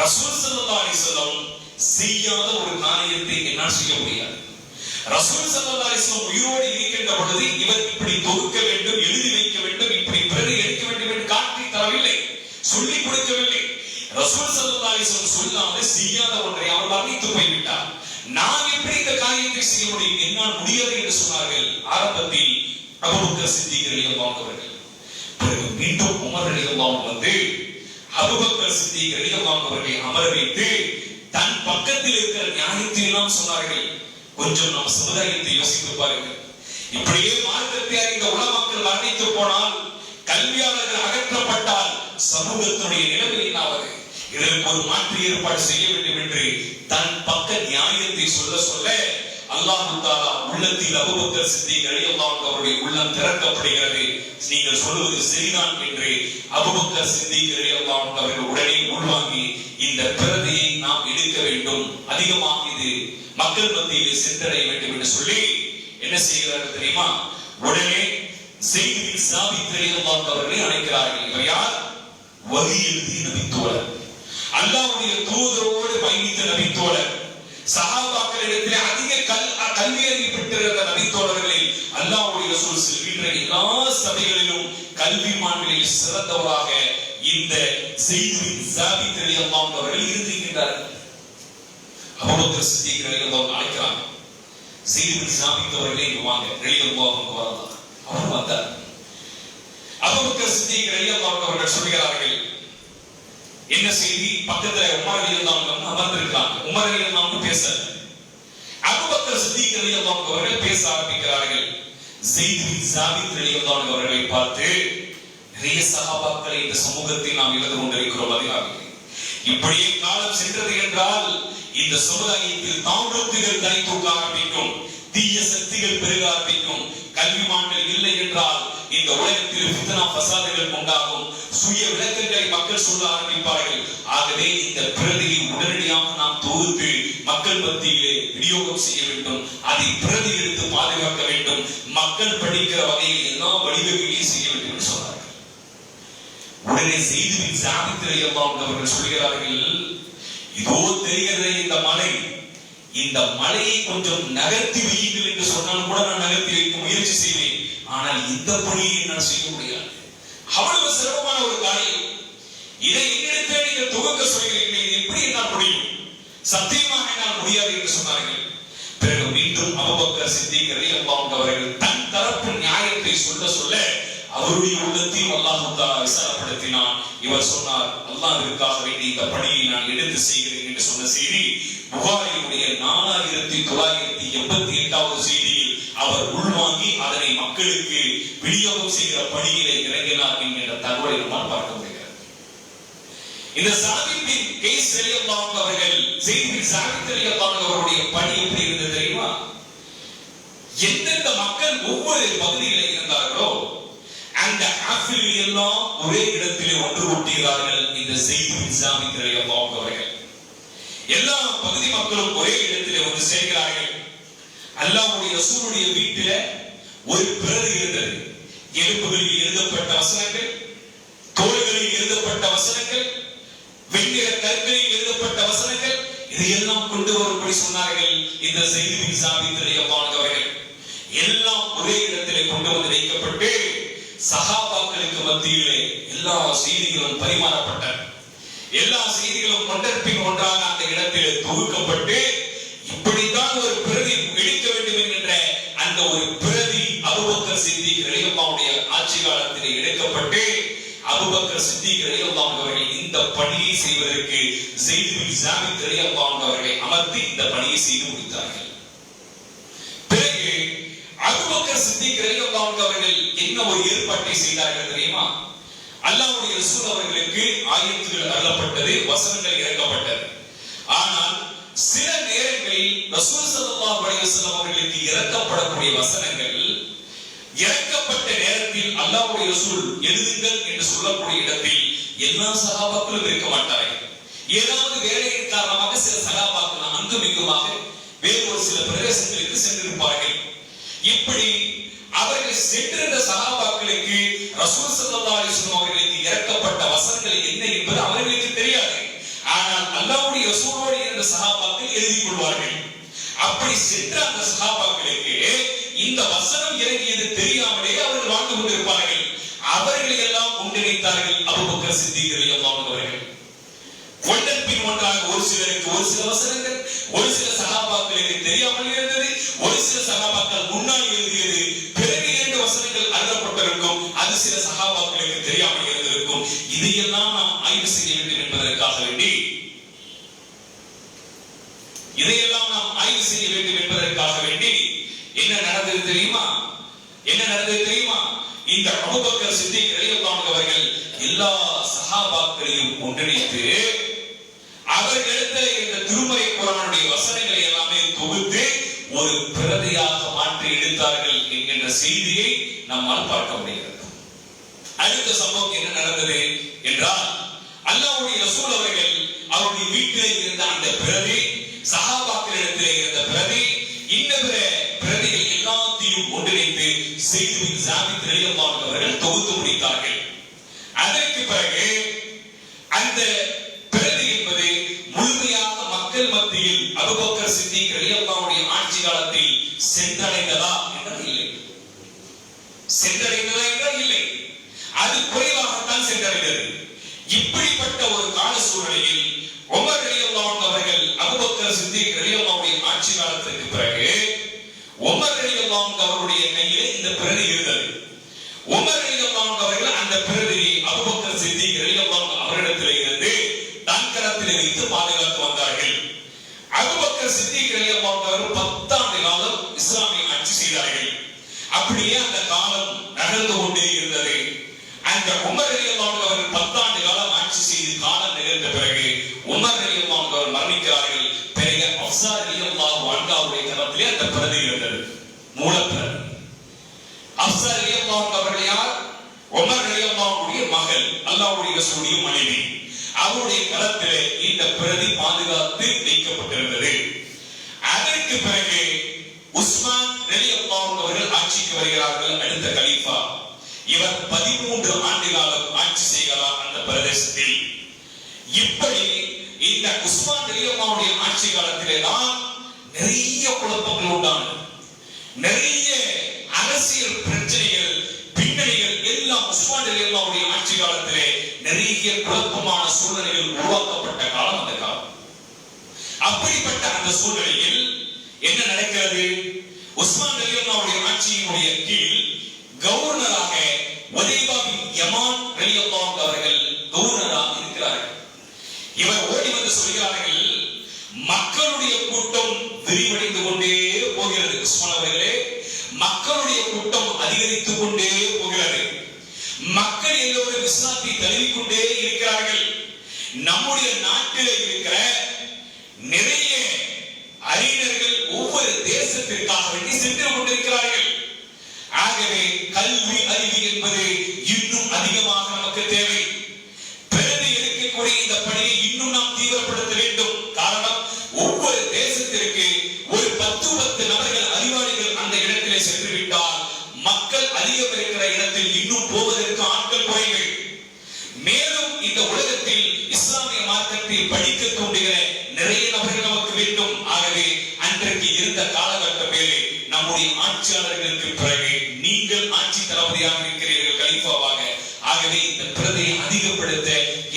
ரசூல் ஸல்லல்லாஹு அலைஹி வஸல்லம் செய்யாத ஒரு காரியத்தை என்னால் செய்ய முடியாது. ரசூல் ஸல்லல்லாஹு அலைஹி வஸல்லம் உயிரோடு இருக்கின்ற பொழுது இவர் இப்படி தொகுக்க வேண்டும், எழுதி வைக்க வேண்டும், இப்படி பிரதி எடுக்க வேண்டும் என்று காட்டி தரவில்லை, சொல்லிக் கொடுக்கவில்லை. ரசூல் ஸல்லல்லாஹு அலைஹி வஸல்லம் சொல்லாமல் செய்யாத ஒன்றை அவர் வர்ணித்து போய்விட்டார். நான் எப்படி இந்த காரியத்தை செய்ய முடியும், என்னால் முடியாது என்று சொன்னார்கள். ஆரம்பத்தில் அபூபக்கர் சித்திக் ரலியல்லாஹு அவர்கள், பிறகு மீண்டும் உமர் ரலியல்லாஹு வந்து அபூபக்கர் சித்திக் ரலியல்லாஹு அவர்களை அமர வைத்து தன் பக்கத்தில் இருக்கிற ஞானத்தை எல்லாம் சொன்னார்கள். கொஞ்சம் நம் சமுதாயத்தை யோசித்து பாருங்கள். இப்படியே மார்க்கத்தை அறிந்த உலமாக்கள் மரணித்து போனால், கல்வியாளர்கள் அகற்றப்பட்டால் சமூகத்தினுடைய நிலைமை என்னாவது? இதற்கு ஒரு மாற்று ஏற்பாடு செய்ய வேண்டும் என்று தன் பக்க நியாயத்தை சொல்ல அல்லாஹ் தஆலா உள்ளத்தில் அபூபக்கர் சித்திக் ரலியல்லாஹு அவருடைய உள்ளம் திறக்கப்படுகிறது. நீங்கள் சொல்வது சரிதான் என்று அபூபக்கர் சித்திக் ரலியல்லாஹு அவர்கள் உடனே உள்வாங்கி இந்த பிரதியை நாம் எடுக்க வேண்டும், அதிகமாக இது மக்கள் மத்தியில் சென்றடைய வேண்டும் என்று சொல்லி என்ன செய்கிறார்கள் தெரியுமா? உடனே ஸைத் பின் சாபித் ரலியல்லாஹு அவர்களை அழைக்கிறார்கள். இவர் யார்? வஹி எழுதிய நபித்தோழர், அல்லாஹ்வுடைய தூதரோடு பயணித்த நபித்தோழர், சஹாபாக்களிடத்திலே அதிக கல்வி அறிவு பெற்றிருந்த நபித்தோழர்களில் அல்லாஹ்வுடைய ரசூல் செல்கின்ற எல்லா சபைகளிலும் கல்விமான்களில் சிறந்தவராக இந்த ஸைத் பின் சாபித் ரலியல்லாஹு அவர்கள் இருக்கின்றார்கள். அபூபக்கர் சித்திக் ரலியல்லாஹு அழைக்கிறாங்க. ஸைத் பின் சாபித் அவர்களே வாங்க ரலியல்லாஹு வரலாம். அவர் வந்தார். அபூபக்கர் சித்திக் ரலியல்லாஹு அவர்கள் சொல்கிறார்கள், என்ன செய்தி? பக்கத்துல உமர் ரலியல்லாஹு அமர்ந்திருக்கிறாங்க. உமர் ரலியல்லாஹு பேசல. அபூபக்கர் சித்திக் ரலியல்லாஹு அவர்கள் பேச ஆரம்பிக்கிறார்கள். ஸைத் பின் சாபித் ரலியல்லாஹு அவர்களை பார்த்து, நிறைய சஹாபாக்களை இந்த சமூகத்தில் நாம் இழந்து கொண்டிருக்கிறோம் அதிகாரிகள். இப்படியே காலம் சென்றது என்றால் இந்த சமுதாயத்தில் தாம்பூத்துகள் தனி தூக்க ஆரம்பிக்கும், தீய சக்திகள் பெருக ஆரம்பிக்கும். கல்விமான்கள் இல்லை என்றால் இந்த உலகத்தில் ஃபித்னா ஃபசாதுகள் உண்டாகும், சுய விளக்கங்களை மக்கள் சொல்ல ஆரம்பிப்பார்கள். ஆகவே இந்த பிரதியை உடனடியாக நாம் தொகுத்து மக்கள் மத்தியிலே விநியோகம் செய்ய வேண்டும், அதை பிரதி எடுத்து பாதுகாக்க வேண்டும், மக்கள் படிக்கிற வகையில் எல்லா வடிவங்களையும் செய்ய வேண்டும் என்று சொன்னார்கள். உடனே ஸைத் பின் சாபித் ரலியல்லாஹு அவர்கள் சொல்கிறார்கள், இதோ தெரிகிறதே இந்த மலை, இந்த மலையை கொஞ்சம் நகர்த்தி வையுங்கள் என்று சொன்னால் கூட நான் நகர்த்தி வைக்க முயற்சி செய்வேன், ஆனால் இந்த பணியை என்னால் செய்ய முடியாது. அவ்வளவு சிரமமான ஒரு காரியம். இதை என்னிடத்தில் நீங்கள் துவக்க சொல்கிறீர்கள், இது எப்படி என்னால் முடியும்? சத்தியமாக என்னால் முடியாது என்று சொன்னார்கள். பிறகு மீண்டும் அபூபக்கர் சித்திக் ரலியல்லாஹு அவர்கள் தன் தரப்பு நியாயத்தை சொல்ல அவருடைய உள்ளத்தையும் அல்லாஹ் தஆலா விசாலப்படுத்தினான். இவர் சொன்னார், அல்லாஹ்விற்காக வேண்டி இந்த பணியை நான் எடுத்து செய்கிறேன் என்று சொன்ன செய்தி புகாரியுடைய 4988வது செய்தியில் அவர் உள்வாங்கி அதனை மக்களுக்கு விநியோகம் செய்கிற பணியிலே இறங்கினார் என்கிற தகவலை நம்மால் பார்க்க முடிகிறது. இந்த சாபித் பின் கைஸ் ரலியல்லாஹு அவர்கள், ஸைத் பின் சாபித் ரலியல்லாஹு அவருடைய பணி எப்படி இருந்தது தெரியுமா? எந்தெந்த மக்கள் ஒவ்வொரு பகுதியிலே இருந்தார்களோ அந்த ஹாஃபில் எல்லாம் ஒரே இடத்திலே ஒன்று கூட்டுகிறார்கள். இந்த ஸைத் பின் சாபித் ரலியல்லாஹு அவர்கள் எல்லா பகுதி மக்களும் ஒரே இடத்திலே வந்து சேர்கிறார்கள். அல்லாஹ்வுடைய ரசூலுடைய வீட்டிலே ஒரு பிரதி இருந்தது. எலும்புகளில் எழுதப்பட்ட வசனங்கள், தோள்களில் எழுதப்பட்ட வசனங்கள், வெண்ணிற கற்களில் எழுதப்பட்ட வசனங்கள், இதையெல்லாம் கொண்டு வரும்படி சொன்னார்கள் இந்த ஸைத் பின் சாபித் ரலியல்லாஹு அவர்கள். எல்லாம் ஒரே இடத்திலே கொண்டு வந்து வைக்கப்பட்டு சஹாபாக்களுக்கு மத்தியிலே எல்லா செய்திகளும் பரிமாறப்பட்டன. எல்லா செய்திகளும் ஒன்றற்பின் ஒன்றாக அந்த இடத்திலே தொகுக்கப்பட்டு இப்படித்தான் ஒரு பிரதி எடுக்க வேண்டும் என்கின்ற அந்த ஒரு பிரதி அபூபக்கர் சித்திக் ரலியல்லாஹுடைய ஆட்சி காலத்திலே எடுக்கப்பட்டு அபூபக்கர் சித்திக் ரலியல்லாஹு அவர்கள் இந்த பணியை செய்வதற்கு ஸைத் பின் சாபித் ரலியல்லாஹு அவர்களை அமர்த்தி இந்த பணியை செய்து முடித்தார்கள். பிறகு அபூபக்கர் சித்திக் ரலியல்லாஹு அவர்கள் என்ன ஒரு ஏற்பாட்டை செய்தார்கள் தெரியுமா? அல்லாஹ்வுடைய ரசூல் அவர்களுக்கு ஆயத்துகள் அருளப்பட்டது, வசனங்கள் இறக்கப்பட்டது. ஆனால் சில நேரங்களில் ரசூல் ஸல்லல்லாஹு அலைஹி வஸல்லம் அவர்களுக்கு இறக்கப்படக்கூடிய வசனங்கள் இறக்கப்பட்ட நேரத்தில் அல்லாஹ்வுடைய ரசூல் எழுதுங்கள் என்று சொல்லக்கூடிய இடத்தில் எல்லா சஹாபாக்களும் இருக்க மாட்டார்கள். ஏதாவது வேலையின் காரணமாக சில சஹாபாக்கள் அங்கும் இங்குமாக வேறு ஒரு சில பிரதேசங்களுக்கு சென்றிருப்பார்கள். இப்படி அவர்கள் சென்றிருந்த சஹாபாக்களுக்கு ரசூல் ஸல்லல்லாஹு அலைஹி வஸல்லம் அவர்களுக்கு இறக்கப்பட்ட வசனங்கள் என்ன என்பது அவர்களுக்கு தெரியாது. ஆனால் அல்லாஹ்வுடைய ரசூலோடு இருந்த சஹாபாக்கள் எழுதி கொள்வார்கள். அப்படி சென்ற அந்த சஹாபாக்களுக்கு இந்த வசனம் இறங்கியது தெரியாமலே அவர்கள் வாழ்ந்து கொண்டிருப்பார்கள். அவர்களை எல்லாம் ஒன்றிணைத்தார்கள் அபூபக்கர் சித்திக் ரலியல்லாஹு அன்ஹு அவர்கள். ஒன்றன் பின் ஒன்றாக ஒரு சிலருக்கு ஒரு சில வசனங்கள், ஒரு சில சஹாபாக்களுக்கு தெரியாமல் இருந்தது, ஒரு சில சஹாபாக்கள் முன்னால் எழுதியது, பிறகு 2 வசனங்கள் அருளப்பட்டிருக்கும், அது சில சஹாபாக்களுக்கு தெரியாமல் இருந்திருக்கும். இதையெல்லாம் நாம் ஆய்வு செய்ய வேண்டும் என்பதற்காக வேண்டி என்ன நடந்தது தெரியுமா? இந்த அபூபக்கர் சித்திக் ரலியல்லாஹு அன்ஹு அவர்கள் எல்லா சஹாபாக்களையும் ஒன்றிணைத்து அவர்களிடத்தில் இந்த திருமறை குர்ஆனுடைய வசனங்களை எல்லாமே தொகுத்து ஒரு பிரதியாக மாற்றி எடுத்தார்கள் என்கின்ற செய்தியை நம்மால் பார்க்க முடிகிறது. அடுத்த சம்பவம் என்ன நடந்தது என்றால், அல்லாஹ்வுடைய ரசூல் அவர்கள் அவருடைய வீட்டிலே இருந்த அந்த பிரதி, சஹாபாக்களிடத்திலே இருந்த பிரதி, இன்னபிற பிரதிகள் எல்லாத்தையும் ஒன்றிணைத்து செய்து பின் சாபித் ரலியல்லாஹு அன்ஹு அவர்கள் தொகுத்து முடித்தார்கள். அதற்கு பிறகு அந்த பிரதி என்பது முழுமையாக மக்கள் மத்தியில் அபூபக்கர் சித்திக் ரலியல்லாஹு அன்ஹு ஆட்சி காலத்தில் சென்றடைந்ததா என்றால் இல்லை, அது குறைவாகத்தான் சென்றடைந்தது. இப்படிப்பட்ட ஒரு கால சூழ்நிலையில் உமர் ரலியல்லாஹு அன்ஹு அவர்கள் அபூபக்கர் சித்திக் ரலியல்லாஹு அன்ஹு ஆட்சி காலத்திற்கு பிறகு உமர் ரலியல்லாஹு அன்ஹு அவருடைய கையிலே இந்த பிரதி இருந்தது. உமர் ரலியல்லாஹு அன்ஹு அவர்கள் அந்த பிரதியை அபூபக்கர் சித்திக் ரலியல்லாஹு அன்ஹு அவரிடத்திலே இருந்து தன் கரத்திலே வைத்து பாதுகாத்து வந்தார்கள். அபூபக்கர் சித்திக் ரலியல்லாஹு அன்ஹு அவர்கள் 10 ஆண்டு காலம் இஸ்லாமிய ஆட்சி செய்தார்கள். அப்படியே அந்த காலம் நகர்ந்து கொண்டே இருந்தது. அந்த உமர் ரலியல்லாஹு அன்ஹு அவர்கள் 10 ஆண்டு காலம் ஆட்சி செய்து காலம் நிகழ்ந்த பிறகு உமர் ரலியல்லாஹு அன்ஹு அவர்கள் மரணிக்கிறார்கள். பிறகு ஹப்ஸா ரலியல்லாஹு அன்ஹா அவருடைய கரத்திலே அந்த பிரதி இருந்தது, மூலப்பிரதி. ஹப்ஸா ரலியல்லாஹு அன்ஹா அவர்கள் யார்? உமர் ரலியல்லாஹு அன்ஹுடைய மகள், அல்லாஹ்வுடைய ரசூலுடைய மனைவி. அவருடைய கரத்திலே இந்த பிரதி பாதுகாத்து வைக்கப்பட்டிருந்தது. அதற்கு பிறகு உஸ்மான் ரலியல்லாஹு அன்ஹு அவர்கள் ஆட்சிக்கு வருகிறார்கள், அடுத்த கலீஃபா. இவர் 13 ஆண்டு காலம் ஆட்சி செய்கிறார் அந்த பிரதேசத்தில். இப்படி இந்த உஸ்மான் ரலியல்லாஹு அன்ஹுடைய ஆட்சி காலத்திலே தான் நிறைய குழப்பங்கள் உண்டானது. நிறைய அரசியல் பிரச்சனைகள், பின்னணிகள் எல்லாம் உஸ்மான் ரலியல்லாஹு அன்ஹுடைய ஆட்சி காலத்திலே நிறைய குழப்பமான சூழ்நிலைகள் உருவாக்கப்பட்ட காலம் அந்த காலம். அப்படிப்பட்ட அந்த சூழ்நிலையில் என்ன நடக்கிறது? உஸ்மான் ரலியல்லாஹு அன்ஹுடைய ஆட்சியினுடைய கீழ் கவர்னராக உதைபா பின் யமான் ரலியல்லாஹு அன்ஹு அவர்கள் கவர்னராக இருக்கிறார்கள். இவர் ஓடி வந்து சொல்கிறார்கள், மக்களுடைய கூட்டம் விரிவடைந்து கொண்டே போகிறது. உஸ்மான் அவர்களே, மக்களுடைய கூட்டம் அதிகரித்துக் கொண்டே போகிறது. மக்கள் எல்லோரும் இஸ்லாத்தை தழுவிக்கொண்டே இருக்கிறார்கள். நம்முடைய நாட்டில் இருக்கிற நிறைய அறிஞர்கள் ஒவ்வொரு தேசத்திற்காக வேண்டி சென்று கொண்டிருக்கிறார்கள். ஆகவே கல்வி அறிவு என்பது இன்னும் அதிகமாக நமக்கு தேவை. பிரதி எடுக்கக்கூடிய இந்த பணியை இன்னும் நாம் தீவிரப்படுத்த வேண்டும். காரணம், ஒவ்வொரு தேசத்திற்கு ஒரு 10 நபர்கள் அறிவாளிகள் அந்த இடத்திலே சென்று விட்டால் மக்கள் அதிகம் இருக்கிற இடத்தில் இன்னும் போவதற்கு ஆட்கள் குறைவு. மேலும் இந்த உலகத்தில் இஸ்லாமிய மார்க்கத்தை படிக்க தூண்டுகிற நிறைய நபர்கள் நமக்கு வேண்டும். ஆகவே அன்றைக்கு இருந்த காலகட்டம் மேலே நம்முடைய ஆட்சியாளர்களுக்கு பிறகு நீங்கள் ஆட்சி தளபதியாக இருக்கிறீர்கள், கலீஃபாவாக. ஆகவே இந்த பிரதியை அதிகப்படுத்த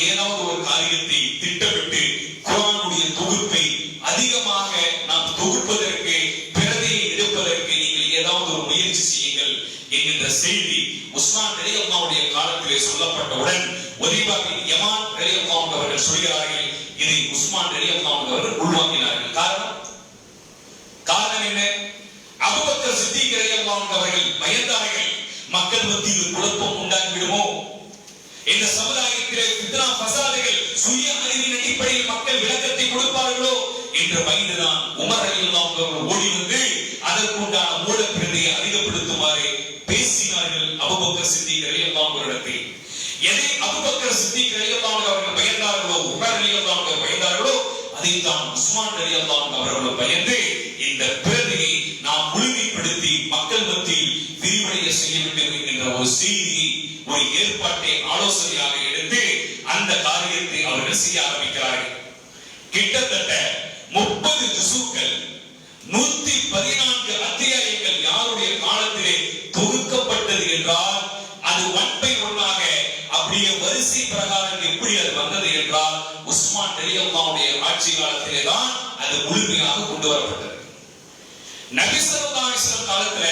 ஏதாவது ஒரு காரியத்தை திட்டமிட்டு குர்ஆனுடைய தொகுப்பை அதிகமாக நாம் தொகுப்பதற்கு, பிரதியை எடுப்பதற்கு நீங்கள் ஏதாவது ஒரு முயற்சி செய்யுங்கள் என்கின்ற செய்தி உஸ்மான் ரலியல்லாஹு அன்ஹுடைய காலத்திலே சொல்லப்பட்டவுடன் உதைபா பின் யமான் ரலியல்லாஹு அன்ஹு அவர்கள் சொல்கிறார்கள், இதை உஸ்மான் ரலியல்லாஹு அன்ஹு அவர்கள் உள்வாங்கினார்கள். காரணம் என்ன? அபூபக்கர் சித்திக் ரலியல்லாஹு அன்ஹு அவர்கள் பயந்தார்கள், மக்கள் மத்தியில் குழப்பம் உண்டாகிவிடுமோ, இந்த சமுதாயத்திலே ஃபித்னா ஃபசாதுகள் சுய அறிவின் அடிப்படையில் மக்கள் விளக்கத்தை கொடுப்பார்களோ என்று பயந்துதான் உமர் ரலியல்லாஹு அன்ஹு அவர்கள் ஓடி வந்து அதற்குண்டான மூலப்பிரதியை அதிகப்படுத்துமாறு பேசினார்கள் அபூபக்கர் சித்திக் ரலியல்லாஹு அன்ஹு அவர்கள். எதை அபூபக்கர் சித்திக் ரலியல்லாஹு அன்ஹு அவர்கள் பயந்தார்களோ, உமர் ரலியல்லாஹு அன்ஹு அவர்கள் பயந்தார்களோ, அதைத்தான் உஸ்மான் ரலியல்லாஹு அன்ஹு அவர்கள் பயந்து இந்த பிரதியை நாம் முழுமைப்படுத்தி மக்கள் மத்தியில் விரிவடைய செய்ய வேண்டும் என்கின்ற ஒரு செய்தியை, ஒரு ஏற்பாட்டை ஆலோசனையாக எடுத்து அந்த காரியத்தை அவர்கள் செய்ய ஆரம்பிக்கிறார்கள். கிட்டத்தட்ட 30 ஜுசுக்கள் 114 அத்தியாயங்கள் யாருடைய காலத்திலே தொகுக்கப்பட்டது என்றால் அது 1 by 1 ஆக அப்படியே வரிசை பிரகாரம் எப்படி அது வந்தது என்றால் உஸ்மான் ரலியல்லாஹுடைய ஆட்சி காலத்திலே தான் அது முழுமையாக கொண்டு வரப்பட்டது. நபி ஸல்லல்லாஹு அலைஹி வஸல்லம் காலத்துல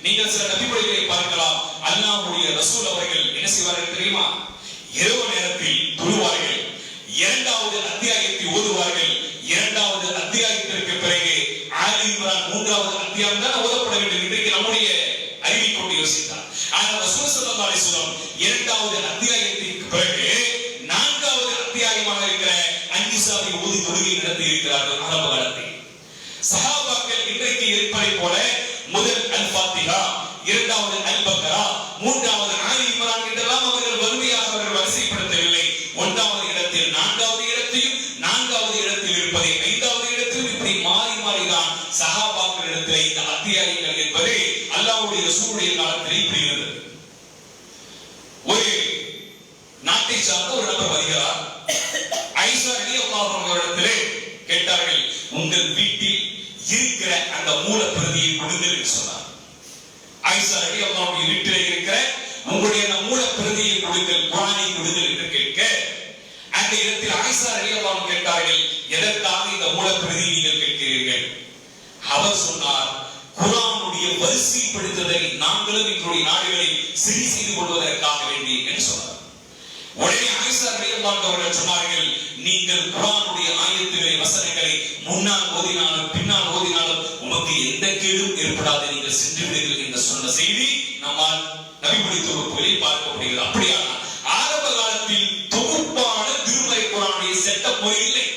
நீங்கள் சில நபிமொழிகளை பார்க்கலாம். அல்லாஹ்வுடைய ரசூல் அவர்கள் என்ன செய்வார்கள் தெரியுமா? இரவு நேரத்தில் தொழுவார்கள், 2வது அத்தியாயத்தை ஓதுவார்கள். 2வது அத்தியாயத்திற்கு பிறகு ஆலி இம்ரான் 3வது அத்தியாயம் தான் ஓதப்பட வேண்டும். இன்றைக்கு நம்முடைய அறிவை கொண்டு யோசித்தார். ஆனால் ரசூல் ஸல்லல்லாஹு அலைஹி வஸல்லம் 2வது அத்தியாயத்திற்கு பிறகு 4வது அத்தியாயமாக இருக்கிற அன்னிசாவை ஓதி தொழுகை நடத்தி இருக்கிறார்கள் ஆரம்ப காலத்தில். சஹாபாக்கள் இன்றைக்கு இருப்பதை போல முதல் அல் ஃபாத்திஹா, 2வது அல் பக்ரா, 3வது ஆலி இம்ரான் என்றெல்லாம் அவர்கள் வறுமையாக அவர்கள் வரிசைப்படுத்தவில்லை. 1வது இடத்தில் 4வது இடத்தையும், 4வது இடத்தில் இருப்பதை 5வது இடத்திலும் இப்படி மாறி மாறிதான் சஹாபாக்கள் இடத்தில் இந்த அத்தியாயங்கள் என்பது அல்லாஹ்வுடைய ரசூலுடைய காலத்தில் இப்படி இருந்தது. ஒரு நாட்டை சார்ந்த ஒரு நபர் வருகிறார். ஆயிஷா ரலியல்லாஹு அன்ஹா இடத்திலே கேட்டார்கள், உங்கள் வீட்டில் இருக்கிற அந்த மூல பிரதியை கொடுங்கள் என்று சொன்னார். ஆயிஷா ரலியல்லாஹு அன்ஹா வீட்டிலே இருக்கிற உங்களுடைய அந்த மூல பிரதியை கொடுங்கள், குர்ஆனை கொடுங்கள் என்று கேட்க அந்த இடத்தில் ஆயிஷா ரலியல்லாஹு அன்ஹா கேட்டார்கள், எதற்காக இந்த மூல பிரதியை நீங்கள் கேட்கிறீர்கள்? அவர் சொன்னார், குர்ஆனுடைய வரிசைப்படுத்துதலை நாங்களும் எங்களுடைய நாடுகளில் சரி செய்து கொள்வதற்காக வேண்டி என்று சொன்னார். உடனே ஆயிஷா ரலியல்லாஹு அன்ஹா அவர்கள் சொன்னார்கள், நீங்கள் குர்ஆனுடைய ஆயத்துகளை வசனங்களை முன்னால் ஓதினாலும் பின்னால் ஓதினாலும் உமக்கு எந்த கேடும் ஏற்படாது, நீங்கள் சென்று விடுங்கள் என்று சொன்ன செய்தி நம்மால் நபிமொழி தொகுப்புகளில் பார்க்கப்படுகிறது. அப்படியானால் ஆரம்ப காலத்தில் தொகுப்பான திருமறை குர்ஆனுடைய செட்டப் முறை இல்லை.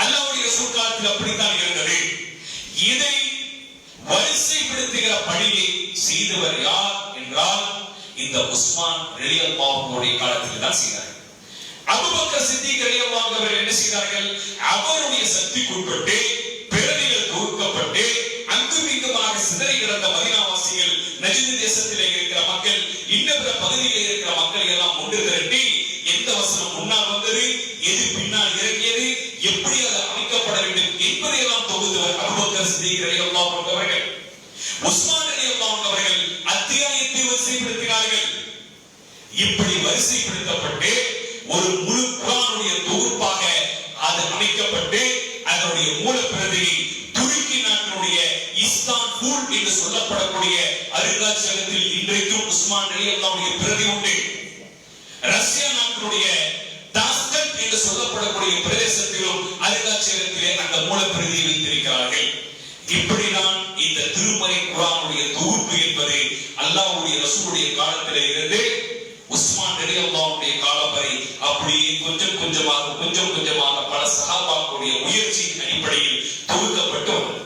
அல்லாஹ்வுடைய ரசூல் காலத்தில் அப்படித்தான் இருந்தது. இதை வரிசைப்படுத்துகிற பணியை செய்தவர் யார் என்றால் இந்த உஸ்மான் ரலியல்லாஹு அன்ஹுடைய காலத்தில் தான் செய்தார்கள். அபூபக்கர் சித்திக் ரலியல்லாஹு அன்ஹு அவர்கள் என்ன செய்தார்கள்? அவருடைய சக்திக்குட்பட்டு பிரதிகள் தொகுக்கப்பட்டு அங்கும் இங்குமாக சிதறி கிடந்த மதீனாவாசிகள், நஜ்த் தேசத்திலே இருக்கிற மக்கள், இன்னபிற பகுதியிலே இருக்கிற மக்களை எல்லாம் ஒன்று திரட்டி எந்த வசனம் முன்னால் வந்தது, எது பின்னால் இறங்கியது, எப்படி அது அமைக்கப்பட வேண்டும் என்பதையெல்லாம் தொகுத்தவர் அபூபக்கர் சித்திக் ரலியல்லாஹு அன்ஹு அவர்கள். உஸ்மான் ரலியல்லாஹு அன்ஹு அவர்கள் அத்தியாயத்தை வரிசைப்படுத்தினார்கள். இப்படி வரிசைப்படுத்தப்பட்டு ஒரு முழு குர்ஆனுடைய தொகுப்பாக அது அமைக்கப்பட்டு அதனுடைய மூல பிரதியை துருக்கி நாட்டினுடைய இஸ்தான்புல் என்று சொல்லப்படக்கூடிய அருங்காட்சியகத்தில் இன்றைக்கும் உஸ்மான் ரலியல்லாஹு அன்ஹுடைய பிரதி உண்டு. ரஷ்யா நாட்டினுடைய தாஸ்கண்ட் என்று சொல்லப்படக்கூடிய பிரதேசத்திலும் அருங்காட்சியகத்திலே அந்த மூல பிரதியை வைத்திருக்கிறார்கள். இப்படிதான் இந்த திருமறை குர்ஆனுடைய தொகுப்பு என்பது அல்லாஹ்வுடைய ரசூலுடைய காலத்திலே இருந்து உஸ்மான் ரலியல்லாஹு அன்ஹுடைய காலம் வரை அப்படியே கொஞ்சம் கொஞ்சமாக பல சஹாபாக்களுடைய முயற்சியின் அடிப்படையில் தொகுக்கப்பட்டு வந்தது.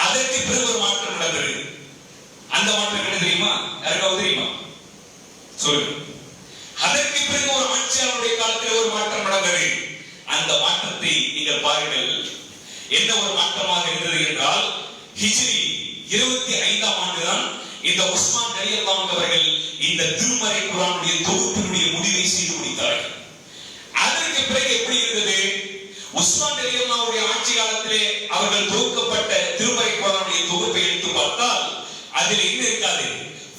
அதற்கு பிறகு ஒரு மாற்றம் நடந்தது. அந்த மாற்றம் என்ன தெரியுமா? யாருக்காவது தெரியுமா? சொல்லுங்க. அதற்கு பிறகு ஒரு ஆட்சியாளருடைய காலத்தில் ஒரு மாற்றம் நடந்தது. அந்த மாற்றத்தை நீங்கள் பாருங்கள். என்ன ஒரு மாற்றமாக இருந்தது என்றால், ஹிஜ்ரி 25ஆம் ஆண்டுதான் இந்த உஸ்மான் ரலியல்லாஹு அன்ஹு அவர்கள் இந்த திருமறை குர்ஆனுடைய தொகுப்பினுடைய முடிவை செய்து முடித்தார்கள். அதற்கு பிறகு எப்படி இருந்தது? உஸ்மான் ரலியல்லாஹு அன்ஹுடைய ஆட்சி காலத்திலே அவர்கள் தொகுக்கப்பட்ட திருமறை குர்ஆனுடைய தொகுப்பை எடுத்து பார்த்தால் அதில் என்ன இருக்காது?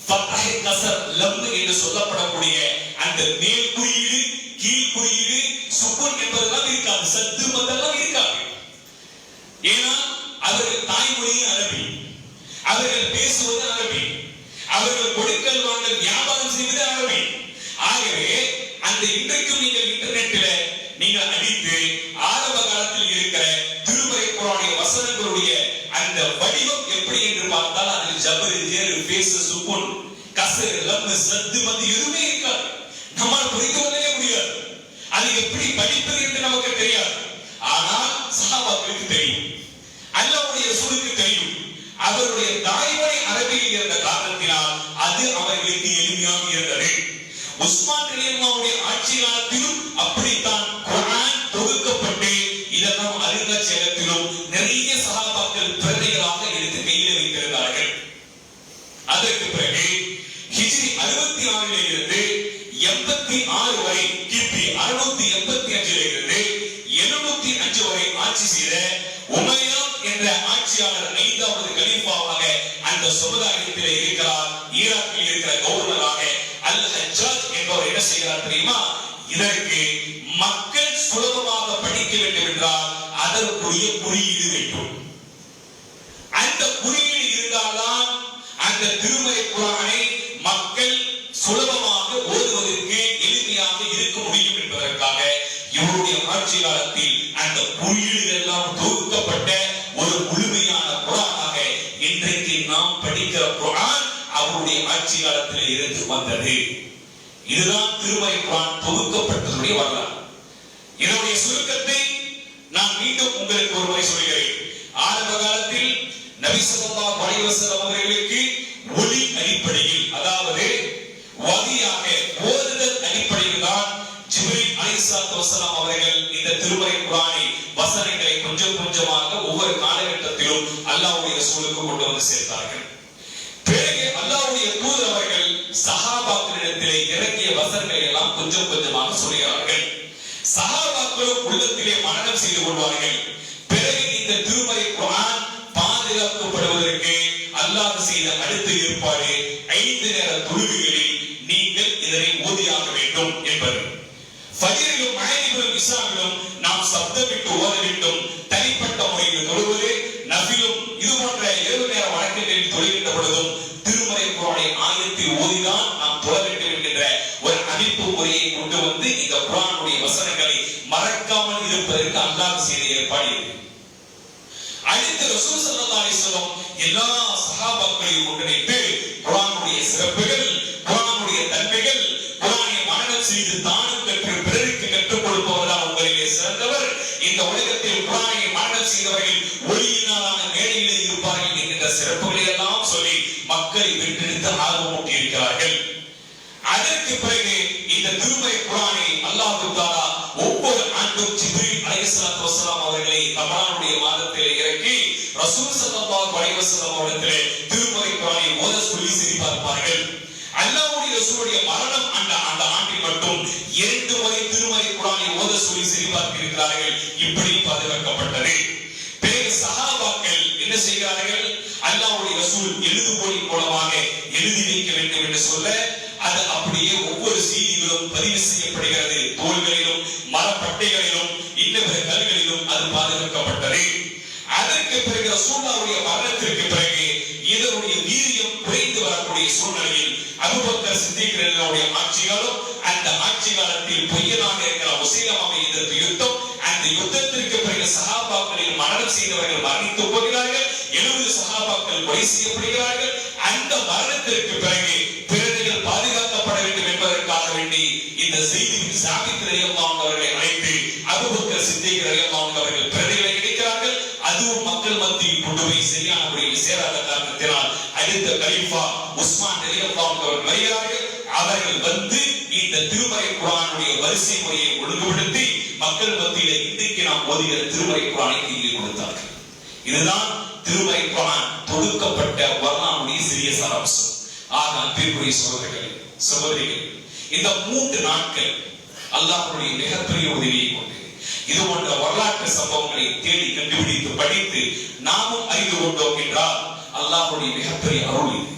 ஃபத்ஹ் கஸர் லம் என்று சொல்லப்படக்கூடிய அந்த மேல் குறியீடு, கீழ் குறியீடு, சுக்குன் என்பதெல்லாம் இருக்காது. சத்து மத்தெல்லாம் இருக்காது. ஏன்னா அவர்கள் தாய்மொழி அரபி, அவர்கள் பேசுவது அரபி, அவர்கள் கொடுக்கல் வாங்கல் வியாபாரம் செய்வது அரபி. ஆகவே அந்த இன்றைக்கும் நீங்கள் இன்டர்நெட்ல நீங்கள் அடித்து ஆரம்ப காலத்தில் இருக்கிற திருமறை குர்ஆனுடைய வசனங்களுடைய அந்த வடிவம் எப்படி என்று பார்த்தால் அதில் ஜபர், ஜேர், பேஸ், சுக்குன், கஸ்ர், லம், சத்து மத் எதுவுமே இருக்காது. நம்மால் புரிந்து கொள்ளவே முடியாது. அது எப்படி படிப்பது என்று நமக்கு தெரியாது. ஆனால் சஹாபாக்களுக்கு தெரியும், அல்லாஹ்வுடைய ரசூலுக்கு தெரியும். அவருடைய தாய்மொழி அரபியில் இருந்த காரணத்தினால் அது அவர்களுக்கு எளிமையாக இருந்தது. உஸ்மான் ரலியல்லாஹு அன்ஹுடைய ஆட்சி காலத்திலும் அப்படித்தான் குர்ஆன் தொகுக்கப்பட்டு இதெல்லாம் அருங்காட்சியகத்திலும் நிறைய சஹாபாக்கள் பிரதிகளாக எடுத்து கையில் வைத்திருந்தார்கள். அதற்கு பிறகு ஹிஜ்ரி 66 இருந்து 86 வரை, கிபி 685 இருந்து ஆட்சி செய்த உமையா என்ற ஆட்சியாளர் 5வது கலீஃபாவாக அந்த சமுதாயத்திலே இருக்கிறார். ஈராக்கில் இருக்கிற கவர்னராக அல் ஹஜ்ஜாஜ் என்பவர் என்ன செய்கிறார் தெரியுமா? இதற்கு மக்கள் சுலபமாக படிக்க வேண்டும் என்றால் அதற்குரிய குறியீடு வேண்டும். அந்த குறியீடு இருந்தால்தான் அந்த திருமறை குர்ஆனை மக்கள் சுலபமாக ஓதுவதற்கு எளிமையாக இருக்க முடியும் என்பதற்காக இவருடைய ஆட்சி காலத்தில் அந்த குறியீடுகள் எல்லாம் தொகுக்கப்பட்ட ஒரு முழுமையான குர்ஆனாக இன்றைக்கு நாம் படிக்கிற குர்ஆன் அவருடைய ஆட்சி காலத்தில் இருந்து வந்தது. இதுதான் திருமறை குர்ஆன் தொகுக்கப்பட்டதுடைய வரலாறு. இதனுடைய சுருக்கத்தை நான் மீண்டும் உங்களுக்கு ஒரு முறை சொல்கிறேன். ஆரம்ப காலத்தில் நபி ஸல்லல்லாஹு அலைஹி வஸல்லம் அவர்களுக்கு ஒளி அடிப்படையில், அதாவது வஹியாக ஓதுதல் அடிப்படையில் தான் ஜிப்ரீல் அலைஹிஸ்ஸலாத்து வஸலாம் அவர்கள் இந்த திருமறை குர்ஆனை வசனங்களை கொஞ்சம் கொஞ்சமாக ஒவ்வொரு காலகட்டத்திலும் அல்லாஹ்வுடைய ரசூலுக்கு கொண்டு வந்து சேர்த்தார்கள். பிறகு அல்லாஹ்வுடைய தூதர் அவர்கள் சஹாபாக்களிடத்திலே இறங்கிய வசனங்களை எல்லாம் கொஞ்சம் கொஞ்சமாக சொல்கிறார்கள். சஹாபாக்களும் உள்ளத்திலே மனனம் செய்து கொள்வார்கள். பிறகு இந்த திருமறை குர்ஆன் பாதுகாக்கப்படுவதற்கு அல்லாஹ் செய்த அடுத்த ஏற்பாடு 5 நேர தொழுகைகளில் நீங்கள் இதனை ஓதியாக வேண்டும் என்பது. ஃபஜ்ரிலும் மஹரிபிலும் இஷாவிலும் நாம் சப்தமிட்டு ஓத வேண்டும். தனிப்பட்ட முறையில் தொழுவது, நஃபிலும் இது போன்ற 7 நேர வழக்குகளில் தொழுகின்ற பொழுதும் திருமறை குர்ஆனை ஆயத்தில் ஓதிதான் நாம் தொழ வேண்டும் என்கின்ற ஒரு அமைப்பு முறையை கொண்டு வந்து இந்த குர்ஆனுடைய வசனங்களை மறக்காமல் இருப்பதற்கு அல்லாஹ் செய்த ஏற்பாடு. அடுத்து ரசூல் ஸல்லல்லாஹு அலைஹி வஸல்லம் எல்லா சஹாபாக்களையும் ஒன்றிணைத்து குர்ஆனுடைய சிறப்புகள், குர்ஆனுடைய தன்மைகள், குர்ஆனை மனனம் செய்து தானும் கற்று பிறருக்கு கற்றுக் கொடுப்பவர்தான் உங்களிலே சிறந்தவர். இந்த உலகத்தில் குர்ஆனை மனனம் செய்தவர்கள் ஒளியினாலான மேடையிலே இருப்பார்கள் என்கின்ற சிறப்புகளை எல்லாம் சொல்லி மக்களை வென்றெடுத்து ஆர்வமூட்டி இருக்கிறார்கள். அதற்கு பிறகு இந்த திருமறை குர்ஆனை அல்லாஹ் தஆலா ஒவ்வொரு ஆண்டும் ஜிப்ரீல் அலைஹிஸ்ஸலாத்து வஸலாம் அவர்களை ரமலானுடைய மாதத்திலே இறக்கி ரசூல் ஸல்லல்லாஹு அலைஹி வஸல்லம் அவர்களிடத்திலே திருமறை குர்ஆனை ஓத சொல்லி சரி பார்ப்பார்கள். அல்லாஹ்வுடைய ரசூலுடைய மரணம் அந்த ஆண்டில் மட்டும் 2 முறை திருமறை குர்ஆனை ஓத சொல்லி சரி பார்த்திருக்கிறார்கள். இப்படி பாதுகாக்கப்பட்டது. பிறகு சஹாபாக்கள் என்ன செய்கிறார்கள்? அல்லாஹ்வுடைய ரசூல் எழுதுகோலி மூலமாக எழுதி வைக்க வேண்டும் என்று சொல்ல அது அப்படியே ஒவ்வொரு செய்திகளும் பதிவு செய்யப்படுகிறது. தோள்களிலும் மரப்பட்டைகளிலும் இன்னும் கல்களிலும் அது பாதுகாக்கப்பட்டது. அதற்கு பிறகு ரசூலுல்லாஹ்வுடைய மரணத்திற்கு பிறகு இதனுடைய வீரியம் குறைந்து வரக்கூடிய சூழ்நிலையில் அபூபக்கர் சித்திக் ரலியல்லாஹு ஆட்சியாலும் அந்த ஆட்சி காலத்தில் பொய்யனாக இருக்கிற முஸைலமாவை எதிர்த்து யுத்தம், அந்த யுத்தத்திற்கு பிறகு சஹாபாக்களில் மரணம் செய்தவர்கள் மரணித்து போகிறார்கள். 70 சஹாபாக்கள் கொலை செய்யப்படுகிறார்கள். அந்த மரணத்திற்கு பிறகு பிறர்கள் பாதுகாக்கப்பட வேண்டும் என்பதற்காக வேண்டி இந்த செய்தியின் சாபித் ரலியல்லாஹு அவர்களை அழைத்து அபூபக்கர் சித்திக் ரலியல்லாஹு அவர்கள் பிரதிகளை கிடைக்கிறார்கள். அதுவும் மக்கள் மத்தியில் கொண்டு போய் சரியான முறையில் சேராத காரணத்தினால் அடுத்த கலீஃபா உஸ்மான் ரலியல்லாஹு அவர்கள் வருகிறார்கள். அவர்கள் வந்து இந்த திருமறை குர்ஆனுடைய வரிசை முறையை ஒழுங்குபடுத்தி மக்கள் மத்தியிலே இன்றைக்கு நாம் ஓதுகிற திருமறை குர்ஆனை கையில் கொடுத்தார்கள். இதுதான் திருமறை குர்ஆன் தொடுக்கப்பட்ட வரலாறுடைய சிறிய சாராம்சம். ஆக அன்பிற்குரிய சகோதரர்களே, சகோதரிகள், இந்த 3 நாட்கள் அல்லாஹ்வுடைய மிகப்பெரிய உதவியை கொண்டு இது போன்ற வரலாற்று சம்பவங்களை தேடி கண்டுபிடித்து படித்து நாமும் அறிந்து கொண்டோம் என்றால் அல்லாஹ்வுடைய மிகப்பெரிய அருள் இது.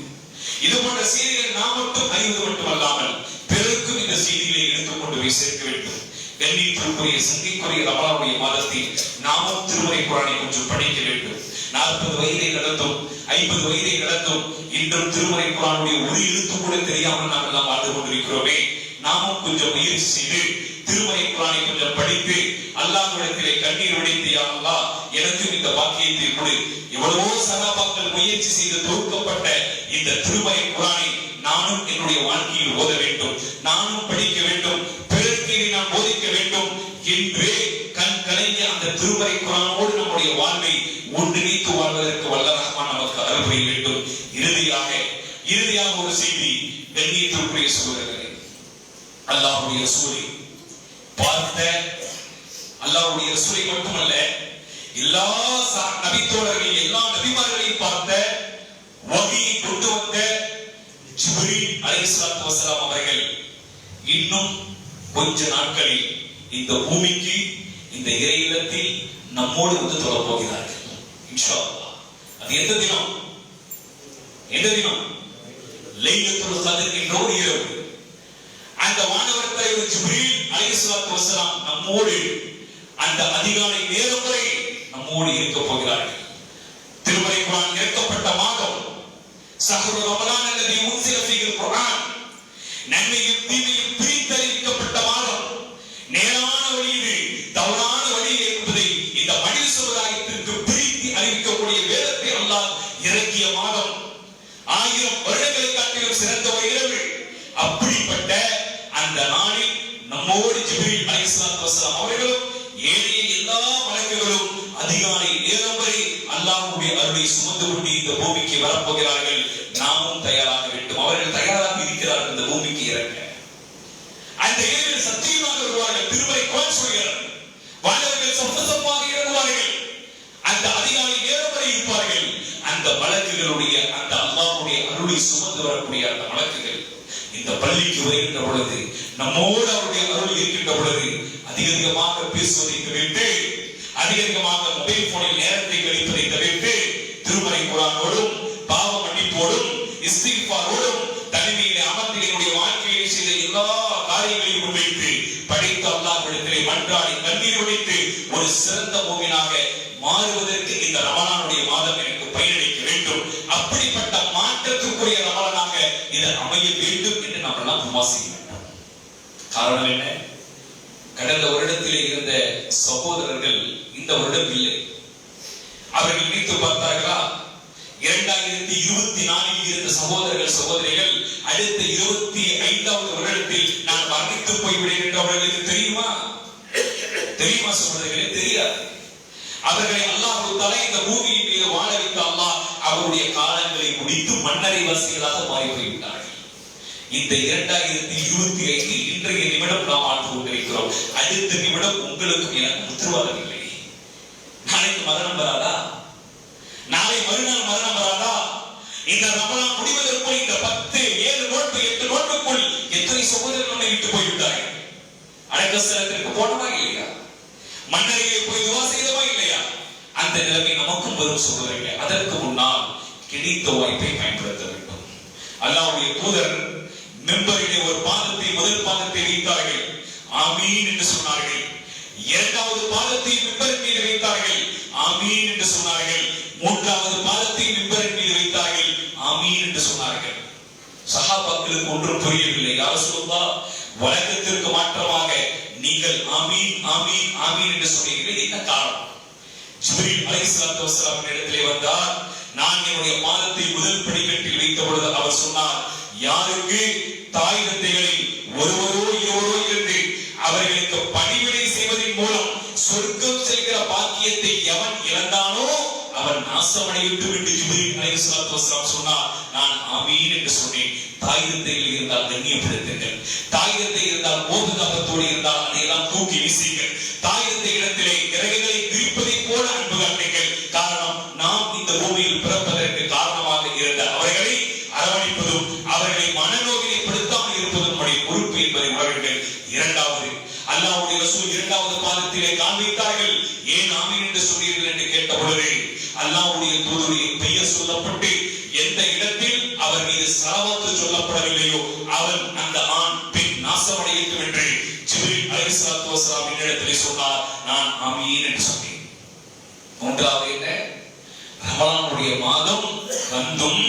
இது போன்ற செய்திகளை நாம் மட்டும் அறிவது மட்டுமல்லாமல் பிறருக்கும் இந்த செய்திகளை எடுத்துக் கொண்டு போய் சேர்க்க வேண்டும். கண்ணியத்திற்குரிய சங்கைக்குரிய ரமலானுடைய மாதத்தில் நாமும் திருமறை குர்ஆனை கொஞ்சம் படிக்க வேண்டும். 40 வயதை கடந்தும் 50 வயதை கடந்தும் இன்றும் திருமறை குர்ஆனுடைய ஒரு எழுத்து கூட தெரியாமல் நாம் எல்லாம் வாழ்ந்து கொண்டிருக்கிறோமே. நாமும் கொஞ்சம் முயற்சி செய்து திருமறை குர்ஆனை கொஞ்சம் படித்து அல்லாஹ்விடத்திலே கண்ணீர் வடித்து, யா அல்லாஹ் எனக்கும் இந்த பாக்கியத்தை கொடு. எவ்வளவோ சஹாபாக்கள் முயற்சி செய்து தொகுக்கப்பட்ட இந்த திருமறை குர்ஆனை நானும் என்னுடைய வாழ்க்கையில் ஓத வேண்டும், நானும் படிக்க வேண்டும், பிறருக்கு நான் போதிக்க வேண்டும் என்று கண் கலங்கிய அந்த திருமறை குர்ஆனோடு நம்முடைய வாழ்வை ஒன்றிணைத்து வாழ்வதற்கு வல்ல ரஹ்மான் நமக்கு அருள் புரிய வேண்டும். இறுதியாக ஒரு செய்தி. கண்ணியத்திற்குரிய சகோதரர்களே, அல்லாஹ்வுடைய ரசூலை பார்த்த, அல்லாஹ்வுடைய ரசூலை மட்டுமல்ல எல்லா நபித்தோழர்கள் எல்லா நபிமார்களையும் பார்த்த, வஹியை கொண்டு வந்த ஜிப்ரீல் அலைஹிஸ்ஸலாத்து வஸலாம் அவர்கள் இன்னும் கொஞ்ச நாட்களில் இந்த பூமிக்கு, இந்த இறை இல்லத்தில் நம்மோடு வந்து தொழ போகிறார்கள். இன்ஷா அல்லாஹ். அது எந்த தினம்? எந்த தினம்? லைலத்துல் கத்ர் என்ற ஒரு இரவு. அந்த வானவர் தலைவர் ஜிப்ரீல் அலைஹிஸ்ஸலாத்து வஸலாம் நம்மோடு அந்த அதிகாலை நேரம் வரை நம்மோடு இருக்க போகிறார்கள். திருமறை குர்ஆன் இறக்கப்பட்ட மாதம் ஷஹ்ரு ரமலான் அல்லதி உன்சில ஃபீஹில் குர்ஆன், நன்மையும் தீமையும் பிரித்தறிவிக்கப்பட்ட மாதம். நேரான வழி இது, தவறான வழி என்பதை இந்த மனித சமுதாயத்திற்கு பிரித்து அறிவிக்கக்கூடிய வேதத்தை அல்லாஹ் இறக்கிய மாதம். 1000 வருடங்களை காட்டிலும் சிறந்த ஒரு இரவு. அப்படிப்பட்ட அந்த நாளில் நம்மோடு ஜிப்ரீல் அலைஹிஸ்ஸலாத்து வஸலாம் அவர்களும் ஏனைய எல்லா மலக்குகளும் அதிகாலை நேரம் வரை அல்லாஹ்வுடைய அருளை சுமந்து கொண்டு இந்த பூமிக்கு வரப்போகிறார்கள். நாமும் தயாராக வேண்டும். அவர்கள் தயாராக இருக்கிறார்கள் இந்த பூமிக்கு இறங்க. அந்த இரவில் சத்தியமாக வருவார்கள். திருமறை குர்ஆன் சொல்கிறது, வானவர்கள் சம்பசமாக இறங்குவார்கள். அந்த அதிகாலை நேரம் வரை இருப்பார்கள். அந்த மலக்குகளுடைய அந்த அல்லாஹ்வுடைய அருளை சுமந்து வரக்கூடிய அந்த மலக்குகள் இந்த பள்ளிக்கு வருகின்ற பொழுது, நம்மோடு அவருடைய அருள் இருக்கின்ற பொழுது அதிகமாக பேசுவதை தவிர்த்து, அதிகமாக மொபைல் போனில் நேரத்தை கழிப்பதை தவிர்த்து, திருமறை குர்ஆனோடும் பாவ மன்னிப்போடும் இஸ்திக்ஃபாரோடும் தனிமையிலே அமர்ந்து என்னுடைய வாழ்க்கையை செய்த எல்லா காரியங்களையும் முன்வைத்து படைத்த அல்லாஹ்விடத்திலே மன்றாடி கண்ணீர் வடித்து ஒரு சிறந்த மூமினாக மாறுவதற்கு இந்த ரமலானுடைய மாதம் எனக்கு பயனளிக்க வேண்டும். அப்படிப்பட்ட மாற்றத்திற்குரிய ரமலானாக இது அமைய வேண்டும் என்று நாம் எல்லாம் வாசிக்க வேண்டும். காரணம் என்ன? கடந்த வருடத்திலே இருந்த சகோதரர்கள் இந்த வருடம் இல்லை. அவர்கள் நினைத்து பார்த்தார்களா? 2024 இருந்த சகோதரர்கள் சகோதரிகள் அடுத்த 25வது வருடத்தில் நான் மரணித்து போய்விடுவேன் என்று அவர்களுக்கு தெரியுமா? தெரியுமா சகோதரர்களே? தெரியாது. அவர்களை அல்லாஹ் தஆலா இந்த பூமியின் மீது வாழ வைத்த அல்லாஹ் அவருடைய காலங்களை முடித்து மன்னரை வாசிகளாக மாறி போய்விட்டார்கள். இந்த 2025 இன்றைய நிமிடம் நாம் ஆண்டு கொண்டிருக்கிறோம். அடுத்த நிமிடம் உங்களுக்கு எனக்கு உத்தரவாதம் இல்லை. நாளைக்கு மரணம் வராதா? நாளை மறுநாள் மரணம் வராதா? இந்த ரமலான் முடிவதற்குள் இந்த 10, 7 நோன்பு 8 நோன்புக்குள் எத்தனை சகோதரர்கள் நம்மை விட்டு போய்விட்டார்கள்? அடக்கஸ்தலத்திற்கு போனமா இல்லையா? மன்னரையை போய் துஆ செய்தமா இல்லையா? அந்த நிலைமை நமக்கும் வரும் சகோதரர்களே. அதற்கு முன்னால் கிடைத்த வாய்ப்பை பயன்படுத்த வேண்டும். அல்லாஹ்வுடைய தூதர் மெம்பரிலே ஒரு பாதத்தை, முதல் பாதத்தை வைத்தார்கள், ஆமீன் என்று சொன்னார்கள். இரண்டாவது பாதத்தை மெம்பரின் மீது வைத்தார்கள், ஆமீன் என்று சொன்னார்கள். மூன்றாவது பாதத்தை மெம்பரின் மீது வைத்தார்கள், ஆமீன் என்று சொன்னார்கள். சஹாபாக்களுக்கு ஒன்றும் புரியவில்லை. யா ரசூலல்லாஹ், வழக்கத்திற்கு மாற்றமாக நீங்கள் ஆமீன் ஆமீன் ஆமீன் என்று சொன்னீர்கள், என்ன காரணம்? ஜிப்ரீல் அலைஹிஸ்ஸலாத்து வஸலாம் இடத்திலே வந்தார். நான் என்னுடைய பாதத்தை முதல் படிக்கட்டில் வைத்த பொழுது அவர் சொன்னார், யாருக்கு தாய் தந்தைகளில் ஒருவரோ இருவரோ இருந்து அவர்களுக்கு பணிவிடை செய்வதன் மூலம் சொர்க்கம் செல்கிற பாக்கியத்தை எவன் இழந்தானோ அவன் நாசமடைந்து விட்டு ஜிப்ரீல் அலைஹிஸ்ஸலாத்து வஸலாம் சொன்னார், நான் ஆமீன் என்று சொன்னேன். தாய் தந்தைகள் இருந்தால் கண்ணியப்படுத்துங்கள். தாய் தந்தை இருந்தால் போதுதாபத்தோடு இருந்தால் அதையெல்லாம் தூக்கி வீசுங்கள். தாய் தந்தை இடத்திலே இறகுகளை விரிப்பதை போல அன்பு காட்டுங்கள். காரணம், நாம் இந்த பூமியில் பிறப்பதற்கு காரணமாக இருந்த அவர்களை அரவணைப்பதும் அவர்களை மனநோவினைப்படுத்தாமல் இருப்பதும் நம்முடைய பொறுப்பு என்பதை உணருங்கள். இரண்டாவது, அல்லாஹ்வுடைய ரசூல் இரண்டாவது பாதத்திலே காண்பித்தார்கள். ஏன் ஆமீன் என்று சொன்னீர்கள் என்று கேட்ட பொழுது அல்லாஹ்வுடைய தூதருடைய பெயர் சொல்லப்பட்டு எந்த இடத்தில் அவர் மீது ஸலவாத்து சொல்லப்படவில்லையோ அவன், அந்த ஆண் பெண் நாசமடையட்டும் என்று ஜிப்ரீல் அலைஹிஸ்ஸலாத்து வஸலாம் என்னிடத்திலே சொன்னார். நான் ஆமீன் என்று சொன்னேன். மூன்றாவது என்ன? ரமலானுடைய மாதம் வந்தும்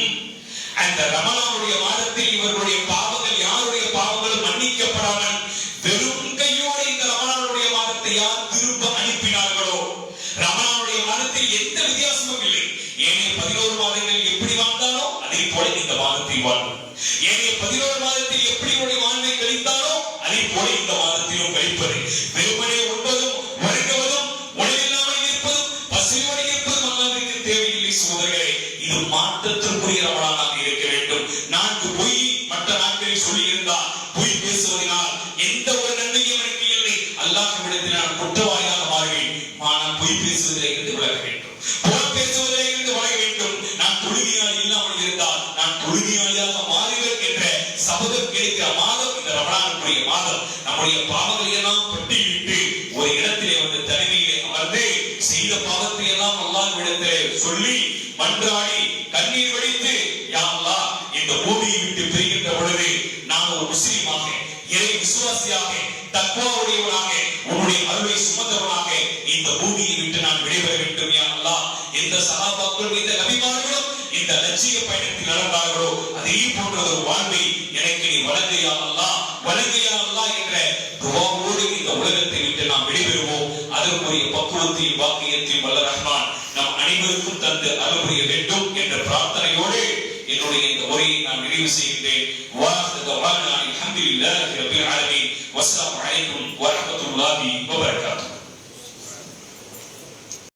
அந்த ரமலானுடைய மாதத்தில் இவர்களுடைய பாவங்கள், யாருடைய பாவங்களும் மன்னிக்கப்படாமல் வெறும் கையோடு இந்த ரமலானுடைய மாதத்தை யார் திரும்ப அனுப்பினார்களோ, ரமலானுடைய மாதத்தில் எந்த வித்தியாசமும் இல்லை. ஏனைய 11 மாதங்களில் எப்படி வாழ்ந்தாலோ அதே போல இந்த மாதத்தில் வாழ்வோம். ஏனைய 11 மாதத்தில் எப்படி உடைய வாழ்வை கழித்தாலோ அதே போல இந்த மாதத்திலும் கழிப்பது. வெறுமனே உண்பதும் வருகுவதும் உணவில்லாமல் இருப்பதும் பசியோடு இருப்பதும் அல்லாஹ்விற்கு தேவையில்லை சகோதரர்களே. இது மாற்றத்திற்குரிய ரமலானாக இருக்க வேண்டும். 4 பொய் மற்ற நாட்களில் சொல்லி இருந்தால் பொய் பேசுவதனால் எந்த ஒரு நன்மையும் எனக்கு இல்லை. அல்லாஹ்விடத்தில் நான் குற்றவாளியாக மாறுவேன். நான் பொய் பேசுவதிலே இருந்து விலக வேண்டும், புறம் பேசுவதிலே இருந்து விலக வேண்டும். நான் தொழுகையாளி இல்லாமல் இருந்தால் நான் தொழுகையாளியாக மாறுவேன் என்ற சபதம் கிடைக்கிற மாதம் இந்த ரமலானுக்குரிய மாதம். நம்முடைய பாவங்களை எல்லாம் பட்டியலிட்டு ஒரு இடத்திலே வந்து தனிமையிலே அமர்ந்து பாவத்தை எல்லாம் அல்லாஹ்விடத்திலே சொல்லி மன்றாடி கண்ணீர் வடித்து, யா அல்லாஹ், இந்த பூமியை விட்டு பிரிகின்ற பொழுது நான் ஒரு முஸ்லிமாக, இறை விசுவாசியாக, தக்வாவுடையவனாக, உன்னுடைய அருளை சுமந்தவனாக இந்த பூமியை விட்டு நான் விடைபெற வேண்டும் யா அல்லாஹ். எந்த சஹாபாக்களும் இந்த நபிமார்களும் இந்த லட்சிய பயணத்தில் நடந்தார்களோ அதே போன்ற ஒரு வாழ்வை எனக்கு நீ வழங்கு யா அல்லாஹ், வழங்கு யா அல்லாஹ் என்ற துஆவோடு இந்த உலகத்தை விட்டு நாம் விடைபெறுவோம். அதற்குரிய பக்குவத்தையும் வாக்கியத்தையும் வல்ல ரஹ்மான் நம் அனைவருக்கும் தந்து அருள் புரிய வேண்டும் என்ற பிரார்த்தனையோடு என்னுடைய இந்த உரையை நான் நிறைவு செய்கின்றேன். வாஹிரு தஅவானா அல்ஹம்துலில்லாஹி ரப்பில் ஆலமீன். வஸ்ஸலாமு அலைக்கும் வரஹ்மத்துல்லாஹி வபரகாத்துஹு.